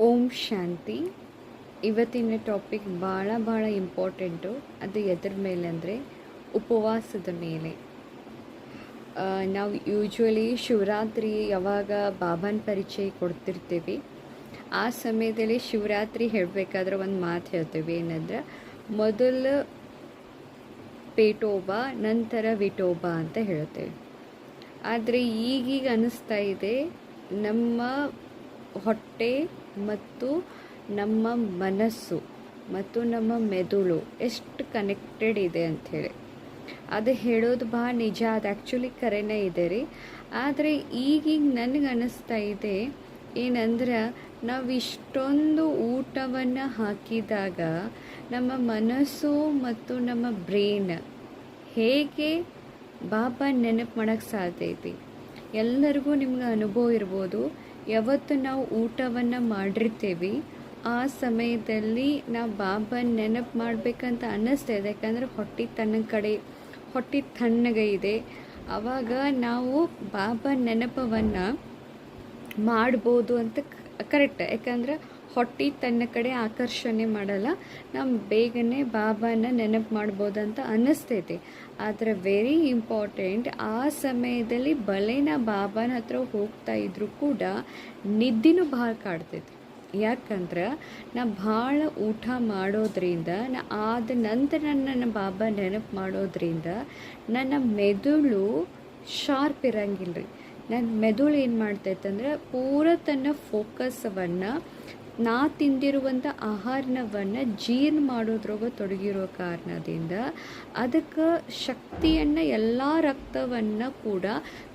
ಓಂ ಶಾಂತಿ. ಇವತ್ತಿನ ಟಾಪಿಕ್ ಭಾಳ ಇಂಪಾರ್ಟೆಂಟು. ಅದು ಎದ್ರ ಮೇಲೆ ಅಂದರೆ ಉಪವಾಸದ ಮೇಲೆ. ನಾವು ಯೂಶ್ವಲಿ ಶಿವರಾತ್ರಿ ಯಾವಾಗ ಬಾಬಾನ ಪರಿಚಯ ಕೊಡ್ತಿರ್ತೀವಿ, ಆ ಸಮಯದಲ್ಲಿ ಶಿವರಾತ್ರಿ ಹೇಳಬೇಕಾದ್ರೆ ಒಂದು ಮಾತು ಹೇಳ್ತೀವಿ, ಏನಂದ್ರೆ ಮೊದಲು ಪೇಟೋಬಾ ನಂತರ ವಿಟೋಬಾ ಅಂತ ಹೇಳ್ತೇವೆ. ಆದರೆ ಈಗೀಗ ಅನ್ನಿಸ್ತಾ ಇದೆ ನಮ್ಮ ಹೊಟ್ಟೆ ಮತ್ತು ನಮ್ಮ ಮನಸ್ಸು ಮತ್ತು ನಮ್ಮ ಮೆದುಳು ಎಷ್ಟು ಕನೆಕ್ಟೆಡ್ ಇದೆ ಅಂಥೇಳಿ. ಅದು ಹೇಳೋದು ಭಾಳ ನಿಜ, ಅದು ಆ್ಯಕ್ಚುಲಿ ಕರೆನೇ ಇದೆ ರೀ. ಆದರೆ ಈಗೀಗ ನನಗೆ ಅನ್ನಿಸ್ತಾ ಇದೆ ಏನಂದ್ರೆ ನಾವು ಇಷ್ಟೊಂದು ಊಟವನ್ನು ಹಾಕಿದಾಗ ನಮ್ಮ ಮನಸ್ಸು ಮತ್ತು ನಮ್ಮ ಬ್ರೈನ್ ಹೇಗೆ ಬಾಬಾ ನೆನಪು ಮಾಡೋಕ್ಕೆ ಸಾಧ್ಯ ಐತಿ. ಎಲ್ಲರಿಗೂ ನಿಮ್ಗೆ ಅನುಭವ ಇರ್ಬೋದು, ಯಾವತ್ತು ನಾವು ಊಟವನ್ನು ಮಾಡಿರ್ತೀವಿ ಆ ಸಮಯದಲ್ಲಿ ನಾವು ಬಾಬಾನ ನೆನಪು ಮಾಡಬೇಕಂತ ಅನ್ನಿಸ್ತಾ ಇದೆ. ಯಾಕಂದರೆ ಹೊಟ್ಟೆ ತಣ್ಣಗೆ ಇದೆ. ಆವಾಗ ನಾವು ಬಾಬಾ ನೆನಪವನ್ನು ಮಾಡ್ಬೋದು ಅಂತ ಕರೆಕ್ಟ್. ಯಾಕಂದ್ರೆ ಹೊಟ್ಟೆ ತನ್ನ ಕಡೆ ಆಕರ್ಷಣೆ ಮಾಡಲ್ಲ, ನಾವು ಬೇಗನೆ ಬಾಬಾನ ನೆನಪು ಮಾಡ್ಬೋದಂತ ಅನ್ನಿಸ್ತೈತಿ. ಆದರೆ ವೆರಿ ಇಂಪಾರ್ಟೆಂಟ್, ಆ ಸಮಯದಲ್ಲಿ ಬಲೆನ ಬಾಬಾನ ಹತ್ರ ಹೋಗ್ತಾ ಇದ್ರೂ ಕೂಡ ನಿದ್ದೆನೂ ಭಾಳ ಕಾಡ್ತೈತಿ. ಯಾಕಂದ್ರೆ ನಾ ಭಾಳ ಊಟ ಮಾಡೋದ್ರಿಂದ, ಆದ ನಂತರ ನನ್ನ ಬಾಬಾ ನೆನಪು ಮಾಡೋದ್ರಿಂದ ನನ್ನ ಮೆದುಳು ಶಾರ್ಪ್ ಇರಂಗಿಲ್ಲ ರೀ. ನನ್ನ ಮೆದುಳು ಏನು ಮಾಡ್ತೈತಂದ್ರೆ ಪೂರ ತನ್ನ ಫೋಕಸವನ್ನು ನಾ ತಿಂದಿರುವಂಥ ಆಹಾರವನ್ನು ಜೀರ್ಣ ಮಾಡೋದ್ರಾಗ ತೊಡಗಿರೋ ಕಾರಣದಿಂದ ಅದಕ್ಕೆ ಶಕ್ತಿಯನ್ನು, ಎಲ್ಲ ರಕ್ತವನ್ನು ಕೂಡ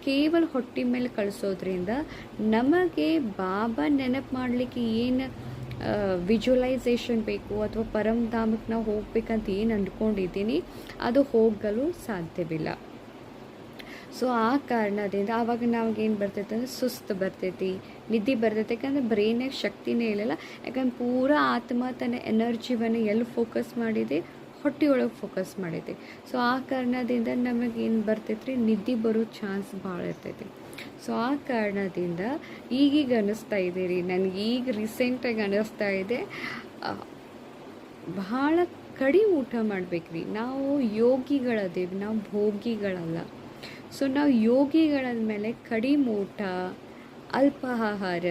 ಕೇವಲ ಹೊಟ್ಟೆ ಮೇಲೆ ಕಳಿಸೋದ್ರಿಂದ ನಮಗೆ ಬಾಬಾ ನೆನಪು ಮಾಡಲಿಕ್ಕೆ ಏನು ವಿಜುವಲೈಸೇಷನ್ ಬೇಕು ಅಥವಾ ಪರಮಧಾಮಕ್ಕೆ ನಾವು ಹೋಗ್ಬೇಕಂತ ಏನು ಅಂದ್ಕೊಂಡಿದ್ದೀನಿ ಅದು ಹೋಗಲು ಸಾಧ್ಯವಿಲ್ಲ. ಸೊ ಆ ಕಾರಣದಿಂದ ಆವಾಗ ನಾವಾಗೇನು ಬರ್ತೈತೆ ಅಂದರೆ ಸುಸ್ತು ಬರ್ತೈತಿ, ನಿದ್ದೆ ಬರ್ತೈತೆ. ಯಾಕಂದರೆ ಬ್ರೈನಾಗ ಶಕ್ತಿನೇ ಇರಲಿಲ್ಲ. ಯಾಕಂದ್ರೆ ಪೂರ ಆತ್ಮ ತನ್ನ ಎನರ್ಜಿವನ್ನು ಎಲ್ಲಿ ಫೋಕಸ್ ಮಾಡಿದೆ, ಹೊಟ್ಟೆಯೊಳಗೆ ಫೋಕಸ್ ಮಾಡೈತಿ. ಸೊ ಆ ಕಾರಣದಿಂದ ನಮಗೇನು ಬರ್ತೈತೆ ರೀ, ನಿದ್ದೆ ಬರೋ ಚಾನ್ಸ್ ಭಾಳ ಇರ್ತೈತಿ. ಸೊ ಆ ಕಾರಣದಿಂದ ಈಗೀಗ ಅನ್ನಿಸ್ತಾ ಇದೆ ರೀ, ನನಗೆ ಈಗ ರೀಸೆಂಟಾಗಿ ಅನ್ನಿಸ್ತಾ ಇದೆ ಭಾಳ ಕಡಿಮೆ ಊಟ ಮಾಡ್ಬೇಕ್ರಿ. ನಾವು ಯೋಗಿಗಳದೇವಿ, ನಾವು ಭೋಗಿಗಳಲ್ಲ. ಸೊ ನಾವು ಯೋಗಿಗಳಾದ ಮೇಲೆ ಕಡಿಮೆ ಊಟ, ಅಲ್ಪ ಆಹಾರ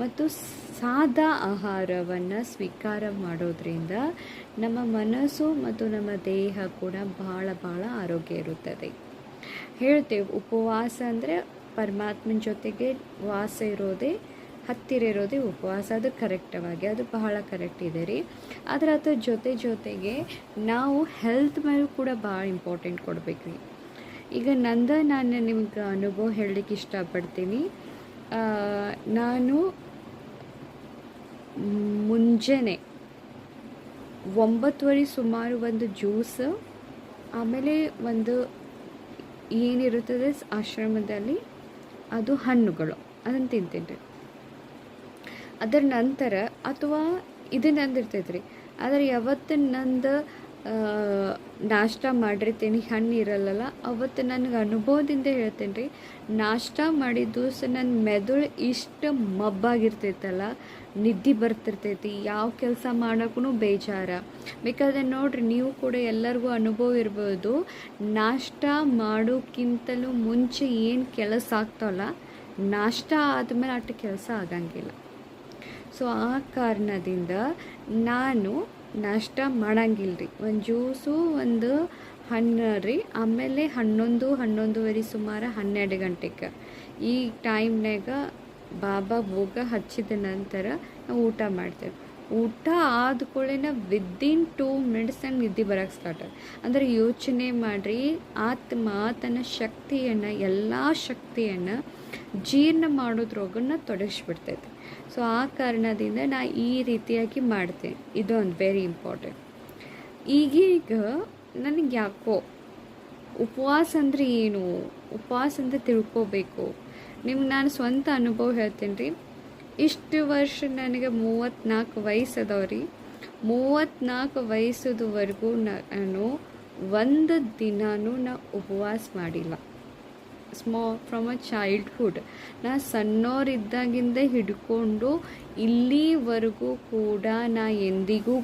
ಮತ್ತು ಸಾದಾ ಆಹಾರವನ್ನು ಸ್ವೀಕಾರ ಮಾಡೋದ್ರಿಂದ ನಮ್ಮ ಮನಸ್ಸು ಮತ್ತು ನಮ್ಮ ದೇಹ ಕೂಡ ಭಾಳ ಆರೋಗ್ಯ ಇರುತ್ತದೆ. ಹೇಳ್ತೇವೆ ಉಪವಾಸ ಅಂದರೆ ಪರಮಾತ್ಮನ ಜೊತೆಗೆ ವಾಸ ಇರೋದೇ, ಹತ್ತಿರ ಇರೋದೇ ಉಪವಾಸ. ಅದು ಕರೆಕ್ಟವಾಗಿ, ಅದು ಬಹಳ ಕರೆಕ್ಟ್ ಇದೆ ರೀ. ಆದರೆ ಅದ್ರ ಜೊತೆಗೆ ನಾವು ಹೆಲ್ತ್ ಮೇಲೂ ಕೂಡ ಭಾಳ ಇಂಪಾರ್ಟೆಂಟ್ ಕೊಡ್ಬೇಕು ರೀ. ಈಗ ನಾನು ನಿಮ್ಗೆ ಅನುಭವ ಹೇಳಲಿಕ್ಕೆ ಇಷ್ಟಪಡ್ತೀನಿ. ನಾನು ಮುಂಜಾನೆ 9:30 ಸುಮಾರು ಒಂದು ಜ್ಯೂಸ್, ಆಮೇಲೆ ಒಂದು ಏನಿರುತ್ತದೆ ಆಶ್ರಮದಲ್ಲಿ ಅದು ಹಣ್ಣುಗಳು, ಅದನ್ನು ತಿಂತೀನಿ. ಅದರ ನಂತರ ಅಥವಾ ಇದು ನಂದಿರ್ತೈತೆ ರೀ. ಆದರೆ ಯಾವತ್ತು ನಂದು ನಾಷ್ಟ ಮಾಡಿರ್ತೀನಿ, ಹಣ್ಣು ಇರಲ್ಲ, ಅವತ್ತು ನನಗೆ ಅನುಭವದಿಂದ ಹೇಳ್ತೇನೆ ರೀ, ನಾಷ್ಟ ಮಾಡಿದ್ದು ನನ್ನ ಮೆದುಳು ಇಷ್ಟು ಮಬ್ಬಾಗಿರ್ತೈತಲ್ಲ, ನಿದ್ದೆ ಬರ್ತಿರ್ತೈತಿ, ಯಾವ ಕೆಲಸ ಮಾಡೋಕ್ಕೂ ಬೇಜಾರ. ಬೇಕಾದ್ರೆ ನೋಡ್ರಿ, ನೀವು ಕೂಡ ಎಲ್ಲರಿಗೂ ಅನುಭವ ಇರ್ಬೋದು, ನಾಷ್ಟ ಮಾಡೋಕ್ಕಿಂತಲೂ ಮುಂಚೆ ಏನು ಕೆಲಸ ಆಗ್ತಾವಲ್ಲ, ನಾಷ್ಟ ಆದಮೇಲೆ ಅಷ್ಟು ಕೆಲಸ ಆಗಂಗಿಲ್ಲ. ಸೊ ಆ ಕಾರಣದಿಂದ ನಾನು ನಾಷ್ಟ ಮಾಡಂಗಿಲ್ಲ ರೀ. ಒಂದು ಜ್ಯೂಸು, ಒಂದು ಹಣ್ಣು ರೀ, ಆಮೇಲೆ 11:30 ಸುಮಾರು 12 ಗಂಟೆಗೆ ಈ ಟೈಮ್ನಾಗ ಬಾಬಾ ಭೋಗ ಹಚ್ಚಿದ ನಂತರ ನಾವು ಊಟ ಮಾಡ್ತೇವೆ. ಊಟ ಆದ ಕೂಡಲೇ ವಿದಿನ್ 2 ಮಿನಿಟ್ಸ್ ನಂಗೆ ನಿದ್ದೆ ಬರೋಕ್ಕೆ ಸ್ಟಾರ್ಟ್ ಆಗುತ್ತೆ. ಅಂದರೆ ಯೋಚನೆ ಮಾಡಿರಿ, ಆತ್ಮ ತನ್ನ ಶಕ್ತಿಯನ್ನು, ಎಲ್ಲ ಶಕ್ತಿಯನ್ನು ಜೀರ್ಣ ಮಾಡೋದ್ರೊಳಗನ್ನ ತೊಡಗಿಸ್ಬಿಡ್ತೈತೆ. ಸೊ ಆ ಕಾರಣದಿಂದ ನಾ ಈ ರೀತಿಯಾಗಿ ಮಾಡ್ತೇನೆ. ಇದೊಂದು ವೆರಿ ಇಂಪಾರ್ಟೆಂಟ್. ಈಗೀಗ ನನಗೆ ಯಾಕೋ ಉಪವಾಸ ಅಂದರೆ ಏನು, ಉಪವಾಸ ಅಂತ ತಿಳ್ಕೋಬೇಕು. ನಿಮ್ಗೆ ನಾನು ಸ್ವಂತ ಅನುಭವ ಹೇಳ್ತೀನಿ ರೀ. ಇಷ್ಟು ವರ್ಷ ನನಗೆ 34 ವಯಸ್ಸು ಅದಾವ್ರಿ. 34 ವಯಸ್ಸದವರೆಗೂ ನಾನು ಒಂದು ದಿನಾನೂ ಉಪವಾಸ ಮಾಡಿಲ್ಲ. From a childhood. ನಾ ಸಣ್ಣವರಿದ್ದಾಗಿಂದ ಹಿಡ್ಕೊಂಡು ಇಲ್ಲಿವರೆಗೂ ಕೂಡ ನಾ ಎಂದಿಗೂ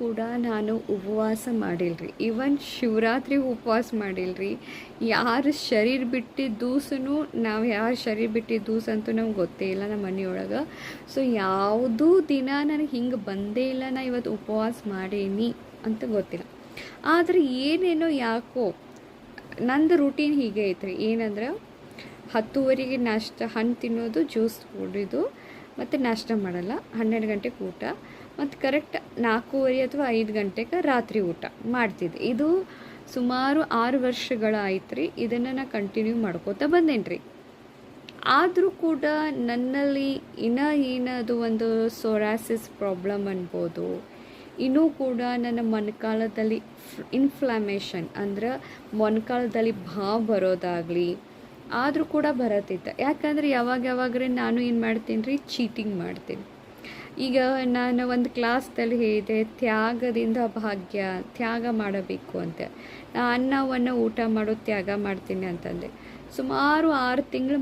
ಕೂಡ ನಾನು ಉಪವಾಸ ಮಾಡಿಲ್ರಿ. ಈವನ್ ಶಿವರಾತ್ರಿಗೆ ಉಪವಾಸ ಮಾಡಿಲ್ರಿ. ಯಾರು ಶರೀರ ಬಿಟ್ಟಿದ್ದ ದಿವಸನೂ ನಾವು ಯಾರು ಶರೀರ ಬಿಟ್ಟಿದ್ದ ದಿವಸ ಅಂತೂ ನಮ್ಗೆ ಗೊತ್ತೇ ಇಲ್ಲ ನಮ್ಮ ಮನೆಯೊಳಗೆ. ಸೊ ಯಾವುದೂ ದಿನ ನನಗೆ ಹಿಂಗೆ ಬಂದೇ ಇಲ್ಲ ನಾ ಇವತ್ತು ಉಪವಾಸ ಮಾಡೀನಿ ಅಂತ ಗೊತ್ತಿಲ್ಲ. ಆದರೆ ಏನೇನೋ ಯಾಕೋ ನಂದು ರೂಟೀನ್ ಹೀಗೆ ಐತ್ರಿ. ಏನಂದ್ರೆ 10:30ಗೆ ನಾಷ್ಟ, ಹಣ್ಣು ತಿನ್ನೋದು, ಜ್ಯೂಸ್ ಕುಡಿಯೋದು, ಮತ್ತು ನಾಷ್ಟ ಮಾಡಲ್ಲ. 12 ಗಂಟೆಗೆ ಊಟ, ಮತ್ತು ಕರೆಕ್ಟ್ 4:30 ಅಥವಾ 5 ಗಂಟೆಗೆ ರಾತ್ರಿ ಊಟ ಮಾಡ್ತಿದ್ದೆ. ಇದು ಸುಮಾರು 6 ವರ್ಷಗಳಾಯ್ತು ರೀ. ಇದನ್ನು ನಾನು ಕಂಟಿನ್ಯೂ ಮಾಡ್ಕೋತಾ ಬಂದೇನಿ ರೀ. ಆದರೂ ಕೂಡ ನನ್ನಲ್ಲಿ ಇನ್ನೂ ಏನದು ಒಂದು ಸೋರಾಸಿಸ್ ಪ್ರಾಬ್ಲಮ್ ಅನ್ಬೋದು. ಇನ್ನೂ ಕೂಡ ನನ್ನ ಮೊಣಕಾಲದಲ್ಲಿ ಇನ್ಫ್ಲಮೇಷನ್ ಅಂದ್ರೆ ಮೊಣಕಾಲದಲ್ಲಿ ಬಾವು ಬರೋದಾಗಲಿ ಆದರೂ ಕೂಡ ಬರತ್ತಿತ್ತು. ಯಾಕಂದರೆ ಯಾವಾಗ್ರೆ ನಾನು ಏನು ಮಾಡ್ತೀನಿ ರೀ, ಚೀಟಿಂಗ್ ಮಾಡ್ತೀನಿ. ಈಗ ನಾನು ಒಂದು ಕ್ಲಾಸ್ದಲ್ಲಿ ಹೇಳಿದೆ, ತ್ಯಾಗದಿಂದ ಭಾಗ್ಯ, ತ್ಯಾಗ ಮಾಡಬೇಕು ಅಂತ. ನಾನು ಅನ್ನವನ್ನು ಊಟ ಮಾಡೋ ತ್ಯಾಗ ಮಾಡ್ತೀನಿ ಅಂತಂದೆ. ಸುಮಾರು 6 ತಿಂಗಳು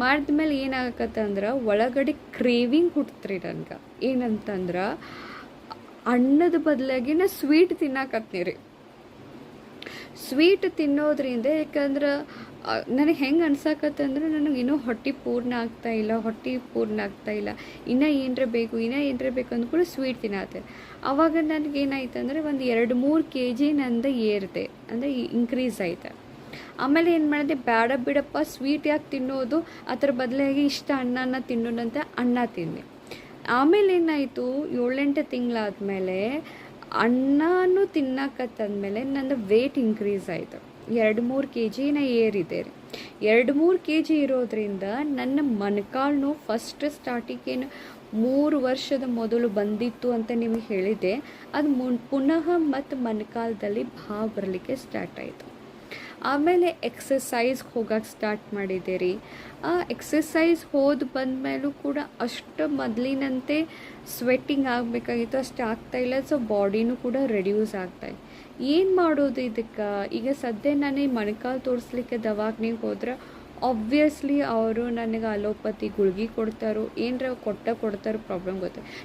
ಮಾಡಿದ್ಮೇಲೆ ಏನಾಗತ್ತಂದ್ರೆ ಒಳಗಡೆ ಕ್ರೇವಿಂಗ್ ಹುಟ್ತ್ರಿ ನನಗೆ. ಏನಂತಂದ್ರೆ ಅನ್ನದ ಬದಲಾಗಿ ನಾ ಸ್ವೀಟ್ ತಿನ್ನಕತ್ತೀನಿ ರೀ. ಸ್ವೀಟ್ ತಿನ್ನೋದ್ರಿಂದ, ಯಾಕಂದ್ರೆ ನನಗೆ ಹೆಂಗೆ ಅನ್ಸಕತ್ತಂದ್ರೆ ನನಗೆ ಇನ್ನೂ ಹೊಟ್ಟೆ ಪೂರ್ಣ ಆಗ್ತಾ ಇಲ್ಲ, ಇನ್ನೂ ಏನರ ಬೇಕು ಅಂದ್ಕೊಂಡು ಸ್ವೀಟ್ ತಿನ್ನತ್ತೆ. ಆವಾಗ ನನಗೇನಾಯ್ತು ಅಂದರೆ ಒಂದು 2-3 kg ನಂದು ಏರಿದೆ, ಅಂದರೆ ಇನ್ಕ್ರೀಸ್ ಆಯ್ತು. ಆಮೇಲೆ ಏನು ಮಾಡಿದೆ, ಬೇಡ ಬಿಡಪ್ಪ ಸ್ವೀಟ್ ಯಾಕೆ ತಿನ್ನೋದು, ಅದರ ಬದಲಾಗಿ ಇಷ್ಟ ಅನ್ನನ ತಿನ್ನೋಣಂತ ಅನ್ನ ತಿಂದೆ. ಆಮೇಲೆ ಏನಾಯಿತು, 7-8 ತಿಂಗಳಾದಮೇಲೆ ಅನ್ನನೂ ತಿನ್ನಕತ್ತಂದಮೇಲೆ ನಂದು ವೇಟ್ ಇನ್ಕ್ರೀಸ್ ಆಯಿತು. 2-3 kg ಏರಿದೆ ರೀ. 2-3 kg ಇರೋದ್ರಿಂದ ನನ್ನ ಮೊಣಕಾಲು ಫಸ್ಟ್ ಸ್ಟಾರ್ಟಿಗೇನು 3 ವರ್ಷದ ಮೊದಲು ಬಂದಿತ್ತು ಅಂತ ನಿಮಗೆ ಹೇಳಿದೆ, ಅದು ಪುನಃ ಮತ್ತು ಮೊಣಕಾಲದಲ್ಲಿ ಬಾವು ಬರಲಿಕ್ಕೆ ಸ್ಟಾರ್ಟ್ ಆಯಿತು. ಆಮೇಲೆ ಎಕ್ಸಸೈಸ್ ಹೋಗೋಕ್ಕೆ ಸ್ಟಾರ್ಟ್ ಮಾಡಿದೆ ರೀ. ಆ ಎಕ್ಸಸೈಸ್ ಬಂದಮೇಲೂ ಕೂಡ ಅಷ್ಟು ಮೊದಲಿನಂತೆ ಸ್ವೆಟ್ಟಿಂಗ್ ಆಗಬೇಕಾಗಿತ್ತು, ಅಷ್ಟು ಆಗ್ತಾಯಿಲ್ಲ. ಸೊ ಬಾಡಿನೂ ಕೂಡ ರೆಡ್ಯೂಸ್ ಆಗ್ತಾಯಿದೆ. ಏನು ಮಾಡೋದು ಇದಕ್ಕೆ? ಈಗ ಸದ್ಯ ನಾನು ಈ ಮೊಣಕಾಲು ತೋರಿಸ್ಲಿಕ್ಕೆ ದವಾಖಾನೆಗೆ ಹೋದ್ರೆ ಆಬ್ವಿಯಸ್ಲಿ ಅವರು ನನಗೆ ಅಲೋಪತಿ ಗುಳ್ಗೆ ಕೊಡ್ತಾರೋ ಏನರ ಕೊಡ್ತಾರೋ ಪ್ರಾಬ್ಲಮ್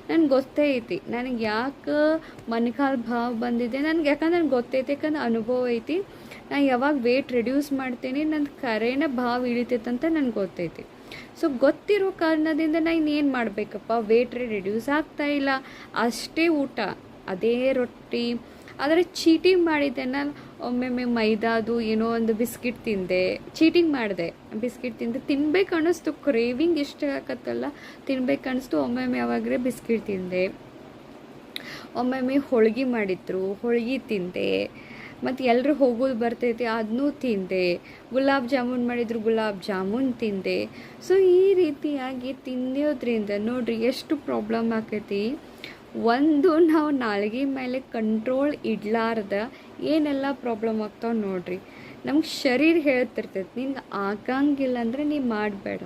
ನನಗೆ ಗೊತ್ತೇ ಐತಿ. ನನಗೆ ಯಾಕೆ ಮೊಣಕಾಲು ಬಾವು ಬಂದಿದೆ ನನಗೆ, ಯಾಕಂದ್ರೆ ನನಗೆ ಗೊತ್ತೈತಿ, ಯಾಕಂದ್ರೆ ಅನುಭವ ಐತಿ. ನಾನು ಯಾವಾಗ ವೇಟ್ ರಿಡ್ಯೂಸ್ ಮಾಡ್ತೀನಿ ನನ್ನ ಕರೆನ ಬಾವು ಇಳಿತೈತೆ ಅಂತ ನನಗೆ ಗೊತ್ತೈತಿ. ಸೊ ಗೊತ್ತಿರೋ ಕಾರಣದಿಂದ ನಾನು ಇನ್ನೇನು ಮಾಡಬೇಕಪ್ಪ, ವೇಟ್ ರಿಡ್ಯೂಸ್ ಆಗ್ತಾಯಿಲ್ಲ, ಅಷ್ಟೇ ಊಟ, ಅದೇ ರೊಟ್ಟಿ. ಆದರೆ ಚೀಟಿಂಗ್ ಮಾಡಿದ್ದೆ ನಾನು. ಒಮ್ಮೊಮ್ಮೆ ಮೈದಾದು ಏನೋ ಒಂದು ಬಿಸ್ಕಿಟ್ ತಿಂದೆ, ಚೀಟಿಂಗ್ ಮಾಡಿದೆ, ಬಿಸ್ಕಿಟ್ ತಿನ್ಬೇಕು ಅನ್ನಿಸ್ತು, ಕ್ರೇವಿಂಗ್ ಎಷ್ಟು ಆಗತ್ತಲ್ಲ, ತಿನ್ಬೇಕು ಅನ್ನಿಸ್ತು. ಒಮ್ಮೊಮ್ಮೆ ಯಾವಾಗ್ರೆ ಬಿಸ್ಕಿಟ್ ತಿಂದೆ, ಒಮ್ಮೊಮ್ಮೆ ಹೋಳ್ಗೆ ಮಾಡಿದ್ರು, ಹೋಳ್ಗೆ ತಿಂದೆ, ಮತ್ತು ಎಲ್ಲರೂ ಹೋಗೋದು ಬರ್ತೈತಿ ಅದನ್ನೂ ತಿಂದೆ, ಗುಲಾಬ್ ಜಾಮೂನ್ ಮಾಡಿದ್ರು ಗುಲಾಬ್ ಜಾಮೂನ್ ತಿಂದೆ. ಸೊ ಈ ರೀತಿಯಾಗಿ ತಿನ್ನೋದ್ರಿಂದ ನೋಡ್ರಿ ಎಷ್ಟು ಪ್ರಾಬ್ಲಮ್ ಆಕೈತಿ. ಒಂದು ನಾವು ನಾಲ್ಗೆ ಮೇಲೆ ಕಂಟ್ರೋಲ್ ಇಡ್ಲಾರ್ದ ಏನೆಲ್ಲ ಪ್ರಾಬ್ಲಮ್ ಆಗ್ತಾವೆ ನೋಡ್ರಿ. ನಮ್ಗೆ ಶರೀರ ಹೇಳ್ತಿರ್ತೈತಿ ನಿನ್ಗೆ ಆಗಂಗಿಲ್ಲ ಅಂದರೆ ನೀ ಮಾಡಬೇಡ.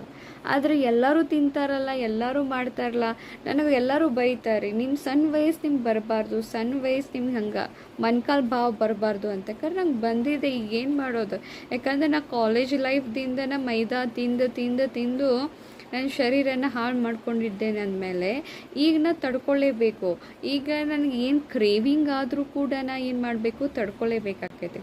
ಆದರೆ ಎಲ್ಲರೂ ತಿಂತಾರಲ್ಲ, ಎಲ್ಲರೂ ಮಾಡ್ತಾರಲ್ಲ, ನನಗೆ ಎಲ್ಲರೂ ಬೈತಾರೆ, ನಿಮ್ಮ ಸಣ್ಣ ವಯಸ್ಸು ನಿಮ್ಗೆ ಬರಬಾರ್ದು, ಸಣ್ಣ ವಯಸ್ಸು ನಿಮ್ಗೆ ಹಂಗೆ ಮೊಣಕಾಲು ಬಾವು ಬರಬಾರ್ದು ಅಂತ. ಯಾಕಂದ್ರೆ ನಂಗೆ ಬಂದಿದೆ, ಈಗ ಏನು ಮಾಡೋದು? ಯಾಕಂದರೆ ನಾ ಕಾಲೇಜ್ ಲೈಫ್ದಿಂದ ಮೈದಾ ತಿಂದು ನನ್ನ ಶರೀರನ ಹಾಳು ಮಾಡ್ಕೊಂಡಿದ್ದೇನೆ ಅಂದಮೇಲೆ ಈಗ ನಾ ತಡ್ಕೊಳ್ಳೇಬೇಕು. ಈಗ ನನಗೆ ಏನು ಕ್ರೇವಿಂಗ್ ಆದರೂ ಕೂಡ ನಾ ಏನು ಮಾಡಬೇಕು, ತಡ್ಕೊಳ್ಳೇಬೇಕಾಗ್ತೈತೆ.